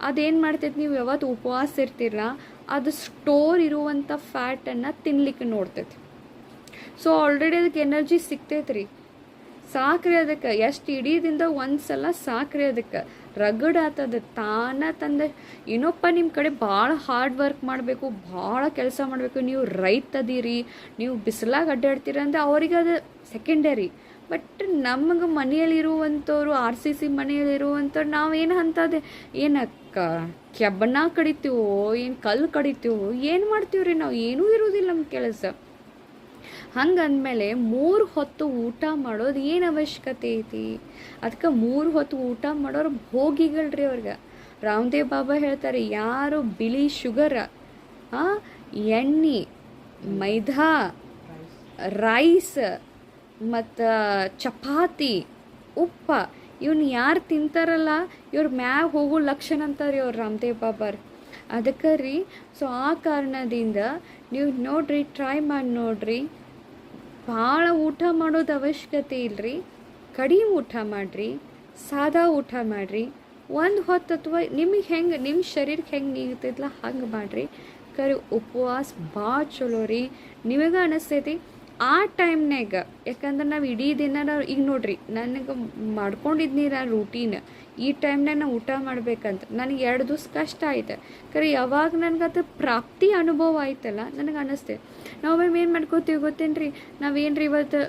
ಅದೇನು ಮಾಡ್ತೈತಿ, ನೀವು ಯಾವತ್ತು ಉಪವಾಸ ಇರ್ತಿರಲ್ಲ ಅದು ಸ್ಟೋರ್ ಇರುವಂಥ ಫ್ಯಾಟನ್ನು ತಿನ್ಲಿಕ್ಕೆ ನೋಡ್ತೈತಿ. ಸೊ ಆಲ್ರೆಡಿ ಅದಕ್ಕೆ ಎನರ್ಜಿ ಸಿಗ್ತೈತೆ ರೀ. ಸಾಕ್ರಿ ಅದಕ್ಕೆ ಎಷ್ಟು ಇಡೀ ದಿನದ ಒಂದು ಸಲ ಸಾಕ್ರಿ ಅದಕ್ಕೆ ರಗಡ್ ಆತದ ತಾನ ತಂದ. ಏನಪ್ಪ ನಿಮ್ಮ ಕಡೆ ಭಾಳ ಹಾರ್ಡ್ ವರ್ಕ್ ಮಾಡಬೇಕು, ಭಾಳ ಕೆಲಸ ಮಾಡಬೇಕು, ನೀವು ರೈತದೀರಿ, ನೀವು ಬಿಸಿಲಾಗ ಅಡ್ಡಾಡ್ತೀರ ಅಂದರೆ ಅವ್ರಿಗೆ ಅದು ಸೆಕೆಂಡರಿ. ಬಟ್ ನಮಗೆ ಮನೆಯಲ್ಲಿರುವಂಥವ್ರು RCC ಮನೆಯಲ್ಲಿರುವಂಥವ್ರು ನಾವೇನು ಅಂತದೆ ಏನು ಕೆಬ್ಬಣ್ಣ ಕಡಿತೀವೋ ಏನು ಕಲ್ಲು ಕಡಿತೀವೋ ಏನು ಮಾಡ್ತೀವ್ರಿ, ನಾವು ಏನೂ ಇರೋದಿಲ್ಲ ನಮ್ಮ ಕೆಲಸ. ಹಂಗಂದಮೇಲೆ 3 ಹೊತ್ತು ಊಟ ಮಾಡೋದು ಏನು ಅವಶ್ಯಕತೆ ಐತಿ? ಅದಕ್ಕೆ 3 ಹೊತ್ತು ಊಟ ಮಾಡೋರು ಭೋಗಿಗಳ್ರಿ. ಅವ್ರಿಗೆ ರಾಮದೇವ್ ಬಾಬಾ ಹೇಳ್ತಾರೆ, ಯಾರು ಬಿಳಿ ಶುಗರ್, ಎಣ್ಣೆ, ಮೈದಾ, ರೈಸ್ ಮತ್ತು ಚಪಾತಿ, ಉಪ್ಪ ಇವನ್ನ ಯಾರು ತಿಂತಾರಲ್ಲ ಇವ್ರ ಮ್ಯಾಗ ಹೋಗೋ ಲಕ್ಷಣ ಅಂತಾರೆ ಅವ್ರು ರಾಮದೇವ್ ಬಾಬಾರ್. ಅದಕ್ಕೆ ರೀ, ಸೊ ಆ ಕಾರಣದಿಂದ ನೀವು ನೋಡ್ರಿ, ಟ್ರೈ ಮಾಡಿ ನೋಡ್ರಿ. ಭಾಳ ಊಟ ಮಾಡೋದು ಅವಶ್ಯಕತೆ ಇಲ್ಲರಿ, ಕಡಿಮೆ ಊಟ ಮಾಡಿರಿ, ಸಾದಾ ಊಟ ಮಾಡಿರಿ. ಒಂದು ಹೊತ್ತು ಅಥವಾ ನಿಮಗೆ ಹೆಂಗೆ ನಿಮ್ಮ ಶರೀರಕ್ಕೆ ಹೆಂಗೆ ನೀಗ್ತೈತಲ್ಲ ಹಂಗೆ ಮಾಡಿರಿ. ಕರೆ ಉಪವಾಸ ಭಾಳ ಚಲೋ ರೀ. ನಿಮಗೆ ಅನಿಸ್ತೈತಿ ಆ ಟೈಮ್ನಾಗ, ಯಾಕಂದ್ರೆ ನಾವು ಇಡೀ ದಿನ ಈಗ ನೋಡ್ರಿ, ನನಗೆ ಮಾಡ್ಕೊಂಡಿದ್ನಿ ನಾನು ರೂಟೀನ್, ಈ ಟೈಮ್ನಾಗ ನಾವು ಊಟ ಮಾಡ್ಬೇಕಂತ ನನಗೆ 2 ದಿವಸ ಕಷ್ಟ ಆಯ್ತು. ಕರೆ ಯಾವಾಗ ನನಗೆ ಅದು ಪ್ರಾಪ್ತಿ ಅನುಭವ ಆಯ್ತಲ್ಲ ನನಗೆ ಅನ್ನಿಸ್ತೇವೆ. ನಾವೊಮ್ಮೆ ಏನು ಮಾಡ್ಕೋತೀವಿ ಗೊತ್ತೇನು ರೀ, ನಾವೇನು ರೀ ಇವತ್ತು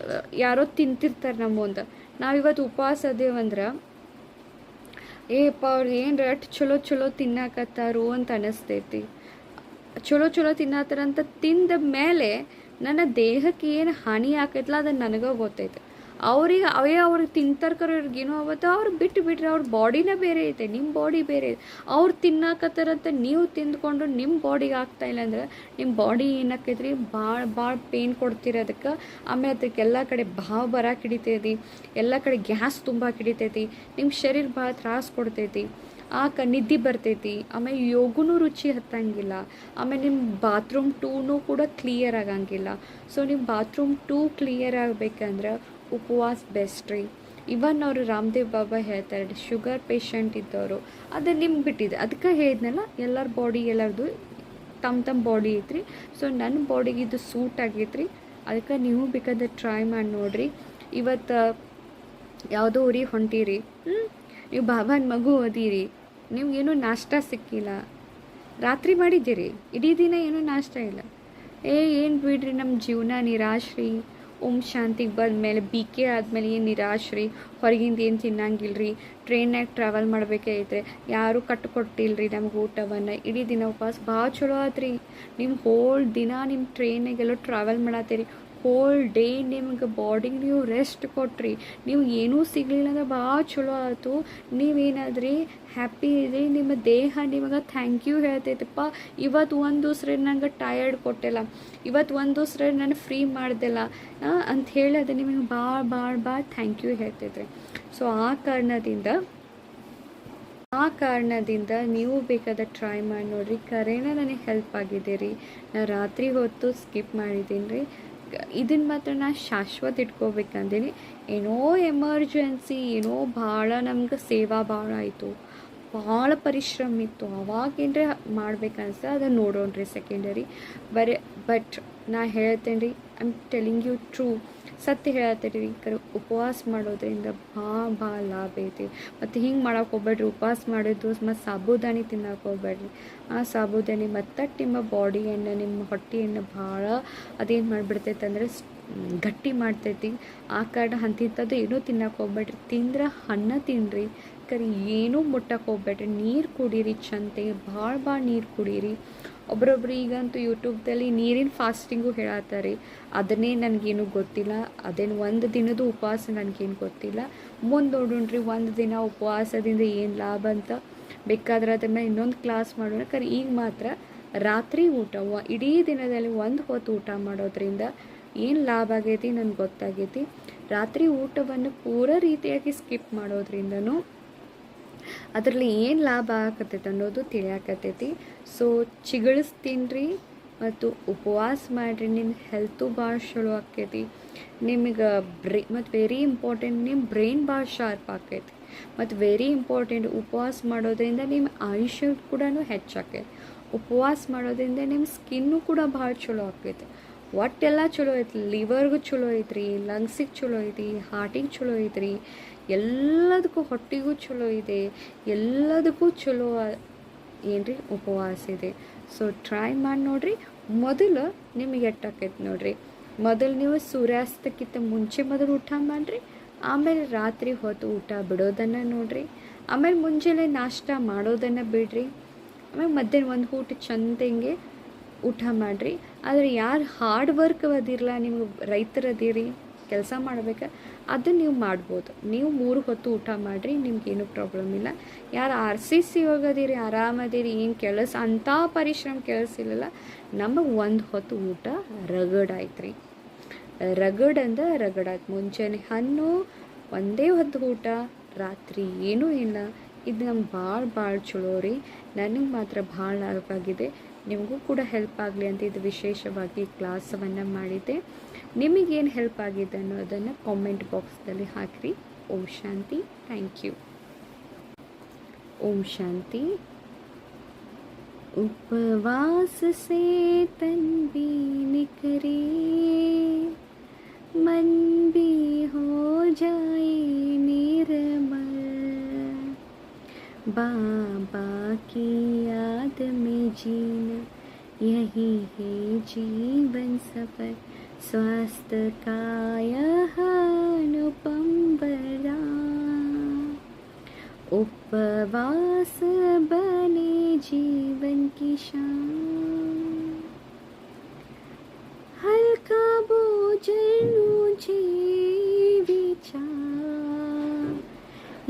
ಯಾರೋ ತಿಂತಿರ್ತಾರೆ ನಮ್ಮ ಮುಂದೆ, ನಾವಿವತ್ತು ಉಪವಾಸ ಅದೇವಂದ್ರೆ ಏಪ್ಪ ಅವ್ರು ಏನು ಅಷ್ಟು ಚಲೋ ತಿನ್ನಾಕತ್ತಾರು ಅಂತ ಅನ್ನಿಸ್ತೈತಿ. ಚಲೋ ತಿನ್ನತ್ತಾರಂತ ತಿಂದ ಮೇಲೆ ನನ್ನ ದೇಹಕ್ಕೆ ಏನು ಹಾನಿ ಆಕೈತಲ್ಲ ಅದನ್ನು ನನಗೆ ಗೊತ್ತೈತೆ. ಅವ್ರಿಗೆ ತಿಂತಾರ್ಕರ ಇವ್ರಿಗೇನೋ ಅವತ್ತು ಅವ್ರು ಬಿಟ್ಬಿಟ್ರೆ ಅವ್ರ ಬಾಡಿನೇ ಬೇರೆ ಐತೆ, ನಿಮ್ಮ ಬಾಡಿ ಬೇರೆ ಐತೆ. ಅವ್ರು ತಿನ್ನಾಕತ್ತಾರಂತ ನೀವು ತಿಂದ್ಕೊಂಡು ನಿಮ್ಮ ಬಾಡಿಗೆ ಆಗ್ತಾಯಿಲ್ಲ ಅಂದ್ರೆ ನಿಮ್ಮ ಬಾಡಿ ಏನಾಕೈತ್ರಿ, ಭಾಳ ಪೇನ್ ಕೊಡ್ತಿರೋದಕ್ಕೆ. ಆಮೇಲೆ ಅದಕ್ಕೆ ಎಲ್ಲ ಕಡೆ ಬಾವು ಬರಕ್ಕೆ ಹಿಡಿತೈತಿ, ಎಲ್ಲ ಕಡೆ ಗ್ಯಾಸ್ ತುಂಬ ಹಿಡಿತೈತಿ, ನಿಮ್ಮ ಶರೀರ ಭಾಳ ತ್ರಾಸು ಕೊಡ್ತೈತಿ, ನಿದ್ದೆ ಬರ್ತೈತಿ. ಆಮೇಲೆ ಯೋಗನೂ ರುಚಿ ಹತ್ತಂಗಿಲ್ಲ. ಆಮೇಲೆ ನಿಮ್ಮ ಬಾತ್ರೂಮ್ ಟೂನೂ ಕೂಡ ಕ್ಲಿಯರ್ ಆಗಂಗಿಲ್ಲ. ಸೊ ನಿಮ್ಮ ಬಾತ್ರೂಮ್ ಟೂ ಕ್ಲಿಯರ್ ಆಗಬೇಕಂದ್ರೆ ಉಪವಾಸ ಬೆಸ್ಟ್ ರೀ. ಇವನ್ ಅವರು ರಾಮದೇವ್ ಬಾಬಾ ಹೇಳ್ತಾರೆ, ಶುಗರ್ ಪೇಷಂಟ್ ಇದ್ದವರು ಅದು ನಿಮ್ಗೆ ಬಿಟ್ಟಿದೆ. ಅದಕ್ಕೆ ಹೇಳಿದ್ನಲ್ಲ, ಎಲ್ಲರ ಬಾಡಿ ಎಲ್ಲರದು ತಮ್ಮ ಬಾಡಿ ಐತ್ರಿ. ಸೊ ನನ್ನ ಬಾಡಿಗೆ ಇದು ಸೂಟ್ ಆಗೈತ್ರಿ. ಅದಕ್ಕೆ ನೀವು ಬೇಕಾದ್ರೆ ಟ್ರೈ ಮಾಡಿ ನೋಡಿರಿ. ಇವತ್ತು ಯಾವುದೋ ಊರಿಗೆ ಹೊಂಟೀರಿ, ನೀವು ಬಾಬಾನ ಮಗು ಓದಿರಿ, ನಿಮ್ಗೇನು ನಾಷ್ಟ ಸಿಕ್ಕಿಲ್ಲ, ರಾತ್ರಿ ಮಾಡಿದ್ದೀರಿ, ಇಡೀ ದಿನ ಏನೂ ನಾಷ್ಟ ಇಲ್ಲ, ಏನು ಬಿಡ್ರಿ ನಮ್ಮ ಜೀವನ ನಿರಾಶ್ರಿ. ಶಾಂತಿಗೆ ಬಂದಮೇಲೆ BK ಆದಮೇಲೆ ಏನು ನಿರಾಶ್ರಿ, ಹೊರಗಿಂದ ಏನು ತಿನ್ನಂಗಿಲ್ಲ ರೀ, ಟ್ರೈನ್ನಾಗ ಟ್ರಾವೆಲ್ ಮಾಡಬೇಕಾಯ್ತ್ರಿ, ಯಾರೂ ಕಟ್ಟಿಕೊಟ್ಟಿಲ್ರಿ ನಮ್ಗೆ ಊಟವನ್ನು, ಇಡೀ ದಿನ ಉಪವಾಸ. ಭಾಳ ಚಲೋ ಆತ್ರಿ, ನಿಮ್ಮ ಹೋಲ್ ದಿನ ನಿಮ್ಮ ಟ್ರೈನಾಗೆಲ್ಲೋ ಟ್ರಾವೆಲ್ ಮಾಡತ್ತೀರಿ, ಹೋಲ್ ಡೇ ನಿಮ್ಗೆ ಬಾಡಿಗೆ ನೀವು ರೆಸ್ಟ್ ಕೊಟ್ರಿ, ನೀವು ಏನೂ ಸಿಗಲಿಲ್ಲ ಅಂದ್ರೆ ಭಾಳ ಚಲೋ ಆಯಿತು. ನೀವೇನಾದ್ರಿ ಹ್ಯಾಪಿ ಇದ್ರಿ, ನಿಮ್ಮ ದೇಹ ನಿಮಗೆ ಥ್ಯಾಂಕ್ ಯು ಹೇಳ್ತೈತಪ್ಪ. ಇವತ್ತು ಒಂದು ದಿವ್ಸ ನಂಗೆ ಟಯರ್ಡ್ ಕೊಟ್ಟಿಲ್ಲ, ಇವತ್ತು ಒಂದು ದಿವ್ಸ ನಾನು ಫ್ರೀ ಮಾಡ್ದಿಲ್ಲ ಅಂತ ಹೇಳಿ ಅದು ನಿಮಗೆ ಭಾಳ ಥ್ಯಾಂಕ್ ಯು ಹೇಳ್ತೈತ್ರಿ. ಸೊ ಆ ಕಾರಣದಿಂದ ನೀವು ಬೇಕಾದ ಟ್ರೈ ಮಾಡಿ ನೋಡಿರಿ. ಕರೆನ ನನಗೆ ಹೆಲ್ಪ್ ಆಗಿದೆ ರೀ. ನಾನು ರಾತ್ರಿ ಹೊತ್ತು ಸ್ಕಿಪ್ ಮಾಡಿದ್ದೀನಿ ರೀ. ಇದನ್ನು ಮಾತ್ರ ನಾನು ಶಾಶ್ವತ ಇಟ್ಕೋಬೇಕಂದೀನಿ. ಏನೋ ಎಮರ್ಜೆನ್ಸಿ, ಏನೋ ಭಾಳ ನಮ್ಗೆ ಸೇವಾ ಭಾಳ ಆಯಿತು, ಭಾಳ ಪರಿಶ್ರಮ ಇತ್ತು, ಅವಾಗೇನ್ರಿ ಮಾಡ್ಬೇಕನ್ಸ ಅದನ್ನು ನೋಡೋಣ್ರಿ ಸೆಕೆಂಡರಿ. ಬಟ್ ನಾ ಹೇಳ್ತೇನೆ ರೀ, I am telling you true, ಸತ್ಯ ಹೇಳತ್ತೀರಿ ರೀ. ಉಪವಾಸ ಮಾಡೋದ್ರಿಂದ ಭಾಳ ಲಾಭ ಐತಿ. ಮತ್ತು ಹಿಂಗೆ ಮಾಡೋಕೆ ಹೋಗ್ಬೇಡ್ರಿ. ಉಪವಾಸ ಮಾಡಿದ್ದು ಮತ್ತು ಸಾಬುದಾನಿ ತಿನ್ನೋಕೆ ಹೋಗ್ಬೇಡ್ರಿ. ಆ ಸಾಬುದಾನಿ ಮತ್ತು ನಿಮ್ಮ ಬಾಡಿಯನ್ನು, ನಿಮ್ಮ ಹೊಟ್ಟೆಯನ್ನು ಭಾಳ ಅದೇನು ಮಾಡಿಬಿಡ್ತೈತೆ ಅಂದರೆ ಗಟ್ಟಿ ಮಾಡ್ತೈತಿ. ಆ ಕಾರಣ ಅಂತಿಂಥದ್ದು ಏನೂ ತಿನ್ನೋಕೆ ಹೋಗ್ಬೇಡ್ರಿ. ತಿಂದ್ರೆ ಅನ್ನ ತಿನ್ನಿರಿ, ಕರಿ ಏನೂ ಮುಟ್ಟಕ್ಕೆ ಹೋಗ್ಬೇಡ್ರಿ. ನೀರು ಕುಡೀರಿ, ಚಂತೆಗೆ ಭಾಳ ನೀರು ಕುಡೀರಿ. ಒಬ್ರೊಬ್ರು ಈಗಂತೂ ಯೂಟ್ಯೂಬ್ದಲ್ಲಿ ನೀರಿನ ಫಾಸ್ಟಿಂಗು ಹೇಳತ್ತಾರೆ. ಅದನ್ನೇ ನನಗೇನು ಗೊತ್ತಿಲ್ಲ, ಅದೇನು ಒಂದು ದಿನದ ಉಪವಾಸ ನನಗೇನು ಗೊತ್ತಿಲ್ಲ. ಮುಂದೆ ನೋಡೋಣ್ರಿ ಒಂದು ದಿನ ಉಪವಾಸದಿಂದ ಏನು ಲಾಭ ಅಂತ. ಬೇಕಾದ್ರೆ ಅದ್ರ ಮೇಲೆ ಇನ್ನೊಂದು ಕ್ಲಾಸ್ ಮಾಡೋಣ. ಕರೆ ಈಗ ಮಾತ್ರ ರಾತ್ರಿ ಊಟ, ಇಡೀ ದಿನದಲ್ಲಿ ಒಂದು ಹೊತ್ತು ಊಟ ಮಾಡೋದ್ರಿಂದ ಏನು ಲಾಭ ಆಗೈತಿ ನನಗೆ ಗೊತ್ತಾಗೈತಿ. ರಾತ್ರಿ ಊಟವನ್ನು ಪೂರ ರೀತಿಯಾಗಿ ಸ್ಕಿಪ್ ಮಾಡೋದ್ರಿಂದನೂ ಅದರಲ್ಲಿ ಏನು ಲಾಭ ಆಗತ್ತೈತೆ ಅನ್ನೋದು ತಿಳಿಯಾಕತ್ತೈತಿ. ಸೊ ಚಿಗಳಿಸ್ತೀನಿ ರೀ ಮತ್ತು ಉಪವಾಸ ಮಾಡಿರಿ, ನಿಮ್ಮ ಹೆಲ್ತು ಭಾಳ ಚಲೋ ಆಕೈತಿ. ನಿಮಗೆ ಮತ್ತು ವೆರಿ ಇಂಪಾರ್ಟೆಂಟ್ ನಿಮ್ಮ ಬ್ರೈನ್ ಭಾಳ ಶಾರ್ಪ್ ಆಕೈತಿ. ಮತ್ತು ವೆರಿ ಇಂಪಾರ್ಟೆಂಟ್ ಉಪವಾಸ ಮಾಡೋದ್ರಿಂದ ನಿಮ್ಮ ಆಯುಷ್ಯ ಕೂಡ ಹೆಚ್ಚಾಕೈತಿ. ಉಪವಾಸ ಮಾಡೋದ್ರಿಂದ ನಿಮ್ಮ ಸ್ಕಿನ್ನು ಕೂಡ ಭಾಳ ಚಲೋ ಆಕೈತಿ. ಒಟ್ಟೆಲ್ಲ ಚಲೋ ಐತಿ. ಲಿವರ್ಗೂ ಚಲೋ ಐತ್ರಿ, ಲಂಗ್ಸಿಗೆ ಚಲೋ ಐತಿ, ಹಾರ್ಟಿಗೆ ಚಲೋ ಐತ್ರಿ, ಎಲ್ಲದಕ್ಕೂ ಹೊಟ್ಟೆಗೂ ಚಲೋ ಇದೆ, ಎಲ್ಲದಕ್ಕೂ ಚಲೋ ಏನ್ರಿ ಉಪವಾಸ ಇದೆ. ಸೊ ಟ್ರೈ ಮಾಡಿ ನೋಡಿರಿ. ಮೊದಲು ನಿಮಗೆ ಎಟ್ಟಾಕೈತಿ ನೋಡಿರಿ. ಮೊದಲು ನೀವು ಸೂರ್ಯಾಸ್ತಕ್ಕಿಂತ ಮುಂಚೆ ಮೊದಲು ಊಟ ಮಾಡಿರಿ, ಆಮೇಲೆ ರಾತ್ರಿ ಹೊತ್ತು ಊಟ ಬಿಡೋದನ್ನು ನೋಡಿರಿ, ಆಮೇಲೆ ಮುಂಜಾನೆ ನಾಷ್ಟ ಮಾಡೋದನ್ನು ಬಿಡ್ರಿ, ಆಮೇಲೆ ಮಧ್ಯಾಹ್ನ ಒಂದು ಊಟ ಚಂದಂಗೆ ಊಟ ಮಾಡಿರಿ. ಆದರೆ ಯಾರು ಹಾರ್ಡ್ ವರ್ಕ್ ಅದಿರಲ್ಲ, ನಿಮ್ಗೆ ರೈತರದಿರಿ, ಕೆಲಸ ಮಾಡ್ಬೇಕು, ಅದನ್ನು ನೀವು ಮಾಡ್ಬೋದು. ನೀವು 3 ಹೊತ್ತು ಊಟ ಮಾಡಿರಿ, ನಿಮ್ಗೇನು ಪ್ರಾಬ್ಲಮ್ ಇಲ್ಲ. ಯಾರು RCC ಹೋಗೋದಿರಿ, ಆರಾಮದಿರಿ, ಏನು ಕೆಲಸ ಅಂಥ ಪರಿಶ್ರಮ ಕೆಲಸ ಇಲ್ಲಲ್ಲ, ನಮಗೆ 1 ಹೊತ್ತು ಊಟ ರಗಡಾಯ್ತು ರೀ. ರಗಡಂದ ರಗಡಾಯ್ತು. ಮುಂಚೆನೆ ಹಣ್ಣು, ಒಂದೇ ಹೊತ್ತು ಊಟ, ರಾತ್ರಿ ಏನೂ ಇಲ್ಲ. ಇದು ನಮ್ಗೆ ಭಾಳ ಚಲೋ ರೀ. ನನಗೆ ಮಾತ್ರ ಭಾಳ ಹೆಲ್ಪ್ ಆಗಿದೆ. ನಿಮಗೂ ಕೂಡ ಹೆಲ್ಪ್ ಆಗಲಿ ಅಂತ ಇದು ವಿಶೇಷವಾಗಿ ಕ್ಲಾಸವನ್ನು ಮಾಡಿದ್ದೆ. ನಿಮಗೇನು ಹೆಲ್ಪ್ ಆಗಿದೆ ಅನ್ನೋದನ್ನು ಕಾಮೆಂಟ್ ಬಾಕ್ಸ್ನಲ್ಲಿ ಹಾಕಿರಿ. ಓಂ ಶಾಂತಿ. Thank you. ಓಂ ಶಾಂತಿ. उपवास से तन भी निखरे, मन भी हो जाए निर्मल, बाबा की याद में जीना यही है जीवन सफर, स्वस्थ काया अनुपम वरदान, उपवास बने जीवन की शान, हल्का भोजन ऊंचे विचार,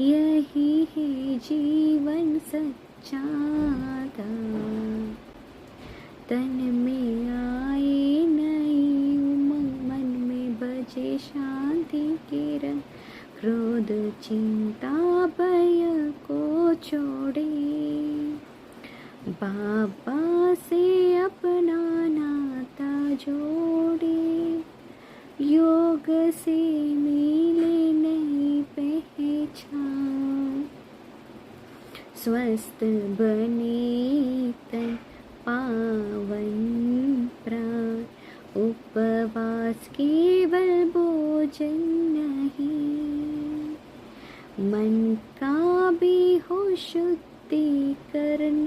यही है जीवन सच्चा दान, तन में आए नई उमंग, मन में बजे शांति के रंग, क्रोध चिंता भय को छोड़े, बाबा से अपना नाता जोड़े, योग से मिले नई पहचान, स्वस्थ बने तन पावन प्राण, उपवास केवल भोजन नहीं, मन का भी हो शुद्धिकरण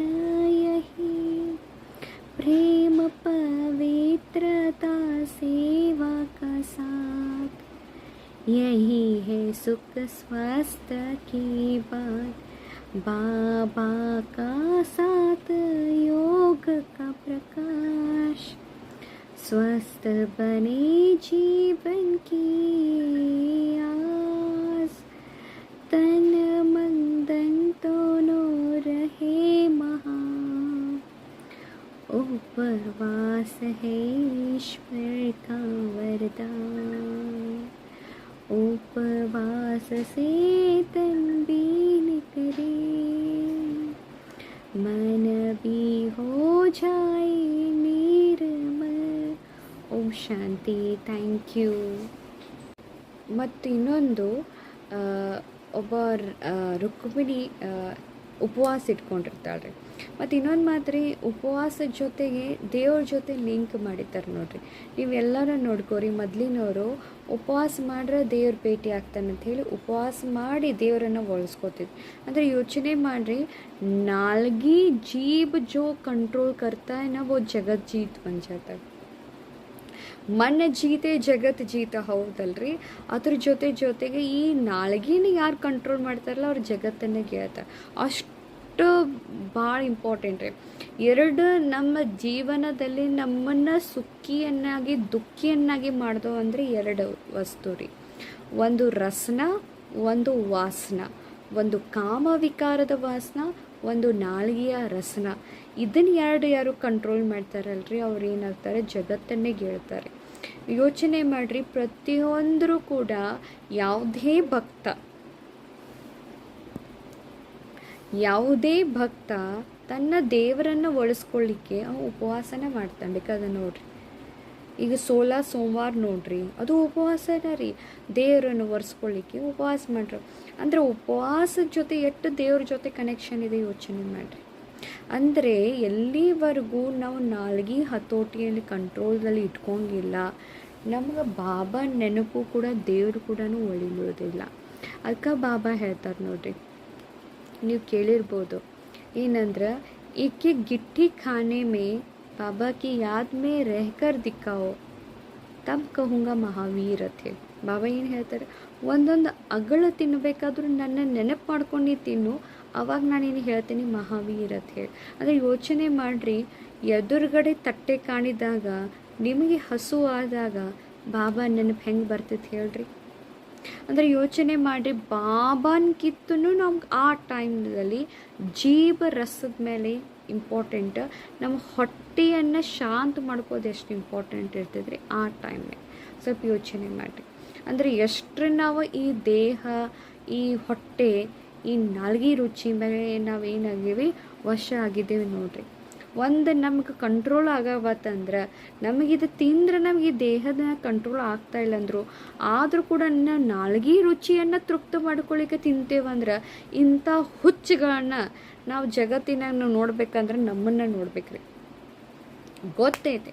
यही, प्रेम पवित्रता सेवा का साथ, यही है सुख स्वस्थ की बात, बाबा का साथ योग का प्रकाश, स्वस्थ बने जीवन की आस, तन मन धन दोनों रहे महान, उपवास है ईश्वर का वरदान, उपवास से तन भी निकले, मन भी हो जाए निर्मल. ಓಂ ಶಾಂತಿ. Thank you. ಮತ್ತು ಇನ್ನೊಂದು, ಒಬ್ಬ ರುಕ್ಮಿಣಿ ಉಪವಾಸ ಇಟ್ಕೊಂಡಿರ್ತಾಳೆ. ಮತ್ತು ಇನ್ನೊಂದು ಮಾತ್ರ ಉಪವಾಸದ ಜೊತೆಗೆ ದೇವ್ರ ಜೊತೆ ಲಿಂಕ್ ಮಾಡಿದ್ದಾರೆ ನೋಡ್ರಿ. ನೀವೆಲ್ಲರೂ ನೋಡ್ಕೋರಿ, ಮೊದಲಿನವರು ಉಪವಾಸ ಮಾಡ್ರೆ ದೇವ್ರ ಭೇಟಿ ಆಗ್ತಾನೆ ಅಂತ ಹೇಳಿ ಉಪವಾಸ ಮಾಡಿ ದೇವರನ್ನು ಒಲಿಸ್ಕೋತಿದ್ರು. ಅಂದರೆ ಯೋಚನೆ ಮಾಡಿರಿ, ನಾಲ್ಗಿ ಜೀಬ್ ಜೋ ಕಂಟ್ರೋಲ್ ಕರ್ತಾ ನಾವು ಜಗತ್ ಜೀತ್ ಬನ್ ಜಾತ, ಮನ್ ಜೀತೆ ಜಗತ್ ಜೀತ, ಹೌದಲ್ರಿ. ಅದ್ರ ಜೊತೆಗೆ ಈ ನಾಲ್ಗಿನ ಯಾರು ಕಂಟ್ರೋಲ್ ಮಾಡ್ತಾರಲ್ಲ ಅವ್ರು ಜಗತ್ತನ್ನೇ ಗೆಲ್ತಾರೆ. ಅಷ್ಟು ಭಾಳ ಇಂಪಾರ್ಟೆಂಟ್ ರೀ. ಎರಡು ನಮ್ಮ ಜೀವನದಲ್ಲಿ ನಮ್ಮನ್ನು ಸುಖಿಯನ್ನಾಗಿ ದುಃಖಿಯನ್ನಾಗಿ ಮಾಡ್ದೋ ಅಂದರೆ 2 ವಸ್ತು ರೀ. ಒಂದು ರಸನ, ಒಂದು ವಾಸನ. ಒಂದು ಕಾಮ ವಿಕಾರದ ವಾಸನ, ಒಂದು ನಾಲ್ಗೆಯ ರಸನ. ಇದನ್ನು ಯಾರು ಕಂಟ್ರೋಲ್ ಮಾಡ್ತಾರಲ್ರಿ ಅವ್ರು ಏನಾಗ್ತಾರೆ, ಜಗತ್ತನ್ನೇ ಗೆಳ್ತಾರೆ. ಯೋಚನೆ ಮಾಡಿರಿ, ಪ್ರತಿಯೊಂದರೂ ಕೂಡ ಯಾವುದೇ ಭಕ್ತ ತನ್ನ ದೇವರನ್ನು ಒಲಿಸ್ಕೊಳ್ಳಿಕ್ಕೆ ಉಪವಾಸನ ಮಾಡ್ತಾನೆ. ಬೇಕಾದ್ರೆ ನೋಡ್ರಿ, ಈಗ ಸೋಮವಾರ ನೋಡ್ರಿ, ಅದು ಉಪವಾಸನ ರೀ. ದೇವರನ್ನು ಒರೆಸ್ಕೊಳ್ಳಿಕ್ಕೆ ಉಪವಾಸ ಮಾಡ್ರಿ. ಅಂದರೆ ಉಪವಾಸದ ಜೊತೆ ಎಷ್ಟು ದೇವ್ರ ಜೊತೆ ಕನೆಕ್ಷನ್ ಇದೆ ಯೋಚನೆ ಮಾಡಿರಿ. ಅಂದರೆ ಎಲ್ಲಿವರೆಗೂ ನಾವು ನಾಲ್ಗೆ ಹತೋಟಿಯಲ್ಲಿ ಕಂಟ್ರೋಲ್ದಲ್ಲಿ ಇಟ್ಕೊಂಗಿಲ್ಲ, ನಮ್ಗೆ ಬಾಬಾ ನೆನಪು ಕೂಡ ದೇವರು ಕೂಡ ಒಳಿಲೋದಿಲ್ಲ. ಅದಕ್ಕೆ ಬಾಬಾ ಹೇಳ್ತಾರೆ ನೋಡ್ರಿ, ನೀವು ಕೇಳಿರ್ಬೋದು ಏನಂದ್ರೆ, ಏಕೆ ಗಿಟ್ಟಿ ಖಾನೆ ಮೇ बाबा की याद में रहकर दिखाओ तब कहूँगा महावीर थे. ಬಾಬಾ ಏನು ಹೇಳ್ತಾರೆ, ಒಂದೊಂದು ಅಗಳ ತಿನ್ನಬೇಕಾದ್ರೂ ನನ್ನ ನೆನಪು ಮಾಡ್ಕೊಂಡು ತಿನ್ನು, ಅವಾಗ ನಾನೇನು ಹೇಳ್ತೀನಿ ಮಹಾವೀರ ಅಂತ ಹೇಳಿ. ಅಂದರೆ ಯೋಚನೆ ಮಾಡಿರಿ, ಎದುರುಗಡೆ ತಟ್ಟೆ ಕಾಣಿದಾಗ ನಿಮಗೆ ಹಸು ಆದಾಗ ಬಾಬಾ ನೆನಪು ಹೆಂಗೆ ಬರ್ತೈತೆ ಹೇಳ್ರಿ. ಅಂದರೆ ಯೋಚನೆ ಮಾಡಿರಿ, ಬಾಬಾನ್ಕಿತ್ತೂ ನಮ್ಗೆ ಆ ಟೈಮ್ದಲ್ಲಿ ಜೀವ ರಸದ ಮೇಲೆ ಇಂಪಾರ್ಟೆಂಟ್, ನಮ್ಮ ಹೊಟ್ಟೆಯನ್ನು ಶಾಂತ ಮಾಡ್ಕೋದು ಎಷ್ಟು ಇಂಪಾರ್ಟೆಂಟ್ ಇರ್ತೈತ್ರಿ ಆ ಟೈಮ್ನಾಗ. ಸ್ವಲ್ಪ ಯೋಚನೆ ಮಾಡಿರಿ. ಅಂದರೆ ಎಷ್ಟು ನಾವು ಈ ದೇಹ, ಈ ಹೊಟ್ಟೆ, ಈ ನಾಲ್ಗೆ ರುಚಿ ಮೇಲೆ ನಾವೇನಾಗೀವಿ ವಶ ಆಗಿದ್ದೇವೆ ನೋಡ್ರಿ. ಒಂದು ನಮ್ಗೆ ಕಂಟ್ರೋಲ್ ಆಗವತ್ತಂದ್ರೆ, ನಮಗಿದು ತಿಂದ್ರೆ ನಮಗೆ ದೇಹದ ಕಂಟ್ರೋಲ್ ಆಗ್ತಾಯಿಲ್ಲ ಅಂದರು ಆದರೂ ಕೂಡ ನಾವು ನಾಲ್ಗೆ ರುಚಿಯನ್ನು ತೃಪ್ತ ಮಾಡ್ಕೊಳ್ಳಿಕ್ಕೆ ತಿಂತೇವಂದ್ರೆ, ಇಂಥ ಹುಚ್ಚುಗಳನ್ನ ನಾವು ಜಗತ್ತಿನಾಗ ನಾವು ನೋಡ್ಬೇಕಂದ್ರೆ ನಮ್ಮನ್ನು ನೋಡ್ಬೇಕ್ರಿ. ಗೊತ್ತೈತೆ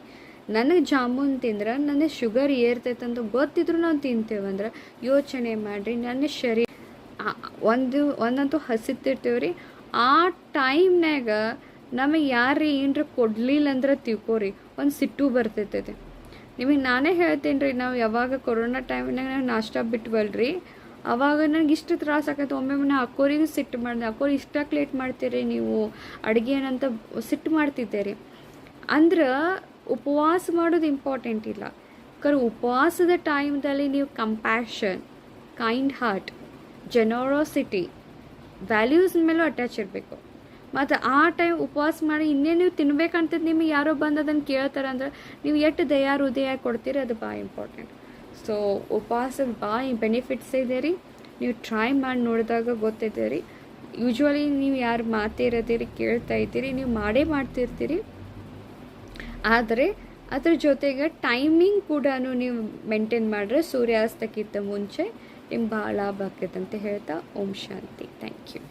ನನಗೆ ಜಾಮೂನ್ ತಿಂದ್ರೆ ನನಗೆ ಶುಗರ್ ಏರ್ತೈತೆ ಅಂತ ಗೊತ್ತಿದ್ರು ನಾವು ತಿಂತೇವಂದ್ರೆ ಯೋಚನೆ ಮಾಡಿರಿ, ನನ್ನ ಶರೀರ ಒಂದಂತೂ ಹಸಿತಿರ್ತೀವ್ರಿ. ಆ ಟೈಮ್ನಾಗ ನಮಗೆ ಯಾರು ಏನರ ಕೊಡಲಿಲ್ಲ ಅಂದ್ರೆ ತಿಳ್ಕೊರಿ, ಒಂದು ಸಿಟ್ಟು ಬರ್ತೈತೈತೆ. ನಿಮಗೆ ನಾನೇ ಹೇಳ್ತೀನಿ ರೀ, ನಾವು ಯಾವಾಗ ಕೊರೋನಾ ಟೈಮ್ನಾಗ ನಾವು ನಾಷ್ಟ ಬಿಟ್ವಲ್ರಿ, ಅವಾಗ ನನಗೆ ಇಷ್ಟು ತ್ರಾಸ ಆಕೈತೆ. ಒಮ್ಮೆ ನಾ ಅಕ್ಕೋರಿಗೂ ಸಿಟ್ಟು ಮಾಡಿದೆ, ಅಕ್ಕೋರಿ ಇಷ್ಟಕ್ಕೆ ಲೇಟ್ ಮಾಡ್ತೀರಿ ನೀವು ಅಡುಗೆ ಏನಂತ ಸಿಟ್ಟು ಮಾಡ್ತಿದ್ದೀರಿ. ಅಂದ್ರೆ ಉಪವಾಸ ಮಾಡೋದು ಇಂಪಾರ್ಟೆಂಟ್ ಇಲ್ಲ, ಉಪವಾಸದ ಟೈಮ್ದಲ್ಲಿ ನೀವು ಕಂಪ್ಯಾಷನ್, ಕೈಂಡ್ ಹಾರ್ಟ್, ಜನರೋಸಿಟಿ, ವ್ಯಾಲ್ಯೂಸ್ ಮೇಲೂ ಅಟ್ಯಾಚ್ ಇರಬೇಕು. ಮತ್ತು ಆ ಟೈಮ್ ಉಪವಾಸ ಮಾಡಿ ಇನ್ನೇ ನೀವು ತಿನ್ಬೇಕಂತದ್ದು ನಿಮಗೆ ಯಾರೋ ಬಂದು ಅದನ್ನು ಕೇಳ್ತಾರೆ ಅಂದ್ರೆ ನೀವು ಎಷ್ಟು ದಯಾ ಹೃದಯ ಕೊಡ್ತೀರಿ, ಅದು ಭಾಳ ಇಂಪಾರ್ಟೆಂಟ್. ಸೊ ಉಪವಾಸದ ಭಾಳ ಬೆನಿಫಿಟ್ಸ್ ಇದೆ ರೀ. ನೀವು ಟ್ರೈ ಮಾಡಿ ನೋಡಿದಾಗ ಗೊತ್ತೈತೆ ರೀ. ಯೂಶ್ವಲಿ ನೀವು ಯಾರು ಮಾತಿರೋದಿರಿ ಕೇಳ್ತಾ ಇದ್ದೀರಿ, ನೀವು ಮಾಡ್ತಿರ್ತೀರಿ. ಆದರೆ ಅದ್ರ ಜೊತೆಗೆ ಟೈಮಿಂಗ್ ಕೂಡ ನೀವು ಮೇಂಟೈನ್ ಮಾಡಿದ್ರೆ ಸೂರ್ಯಾಸ್ತಕ್ಕಿಂತ ಮುಂಚೆ ನಿಮ್ಗೆ ಭಾಳ ಲಾಭ ಆಕೈತೆ ಅಂತ ಹೇಳ್ತಾ ಓಂ ಶಾಂತಿ. Thank you.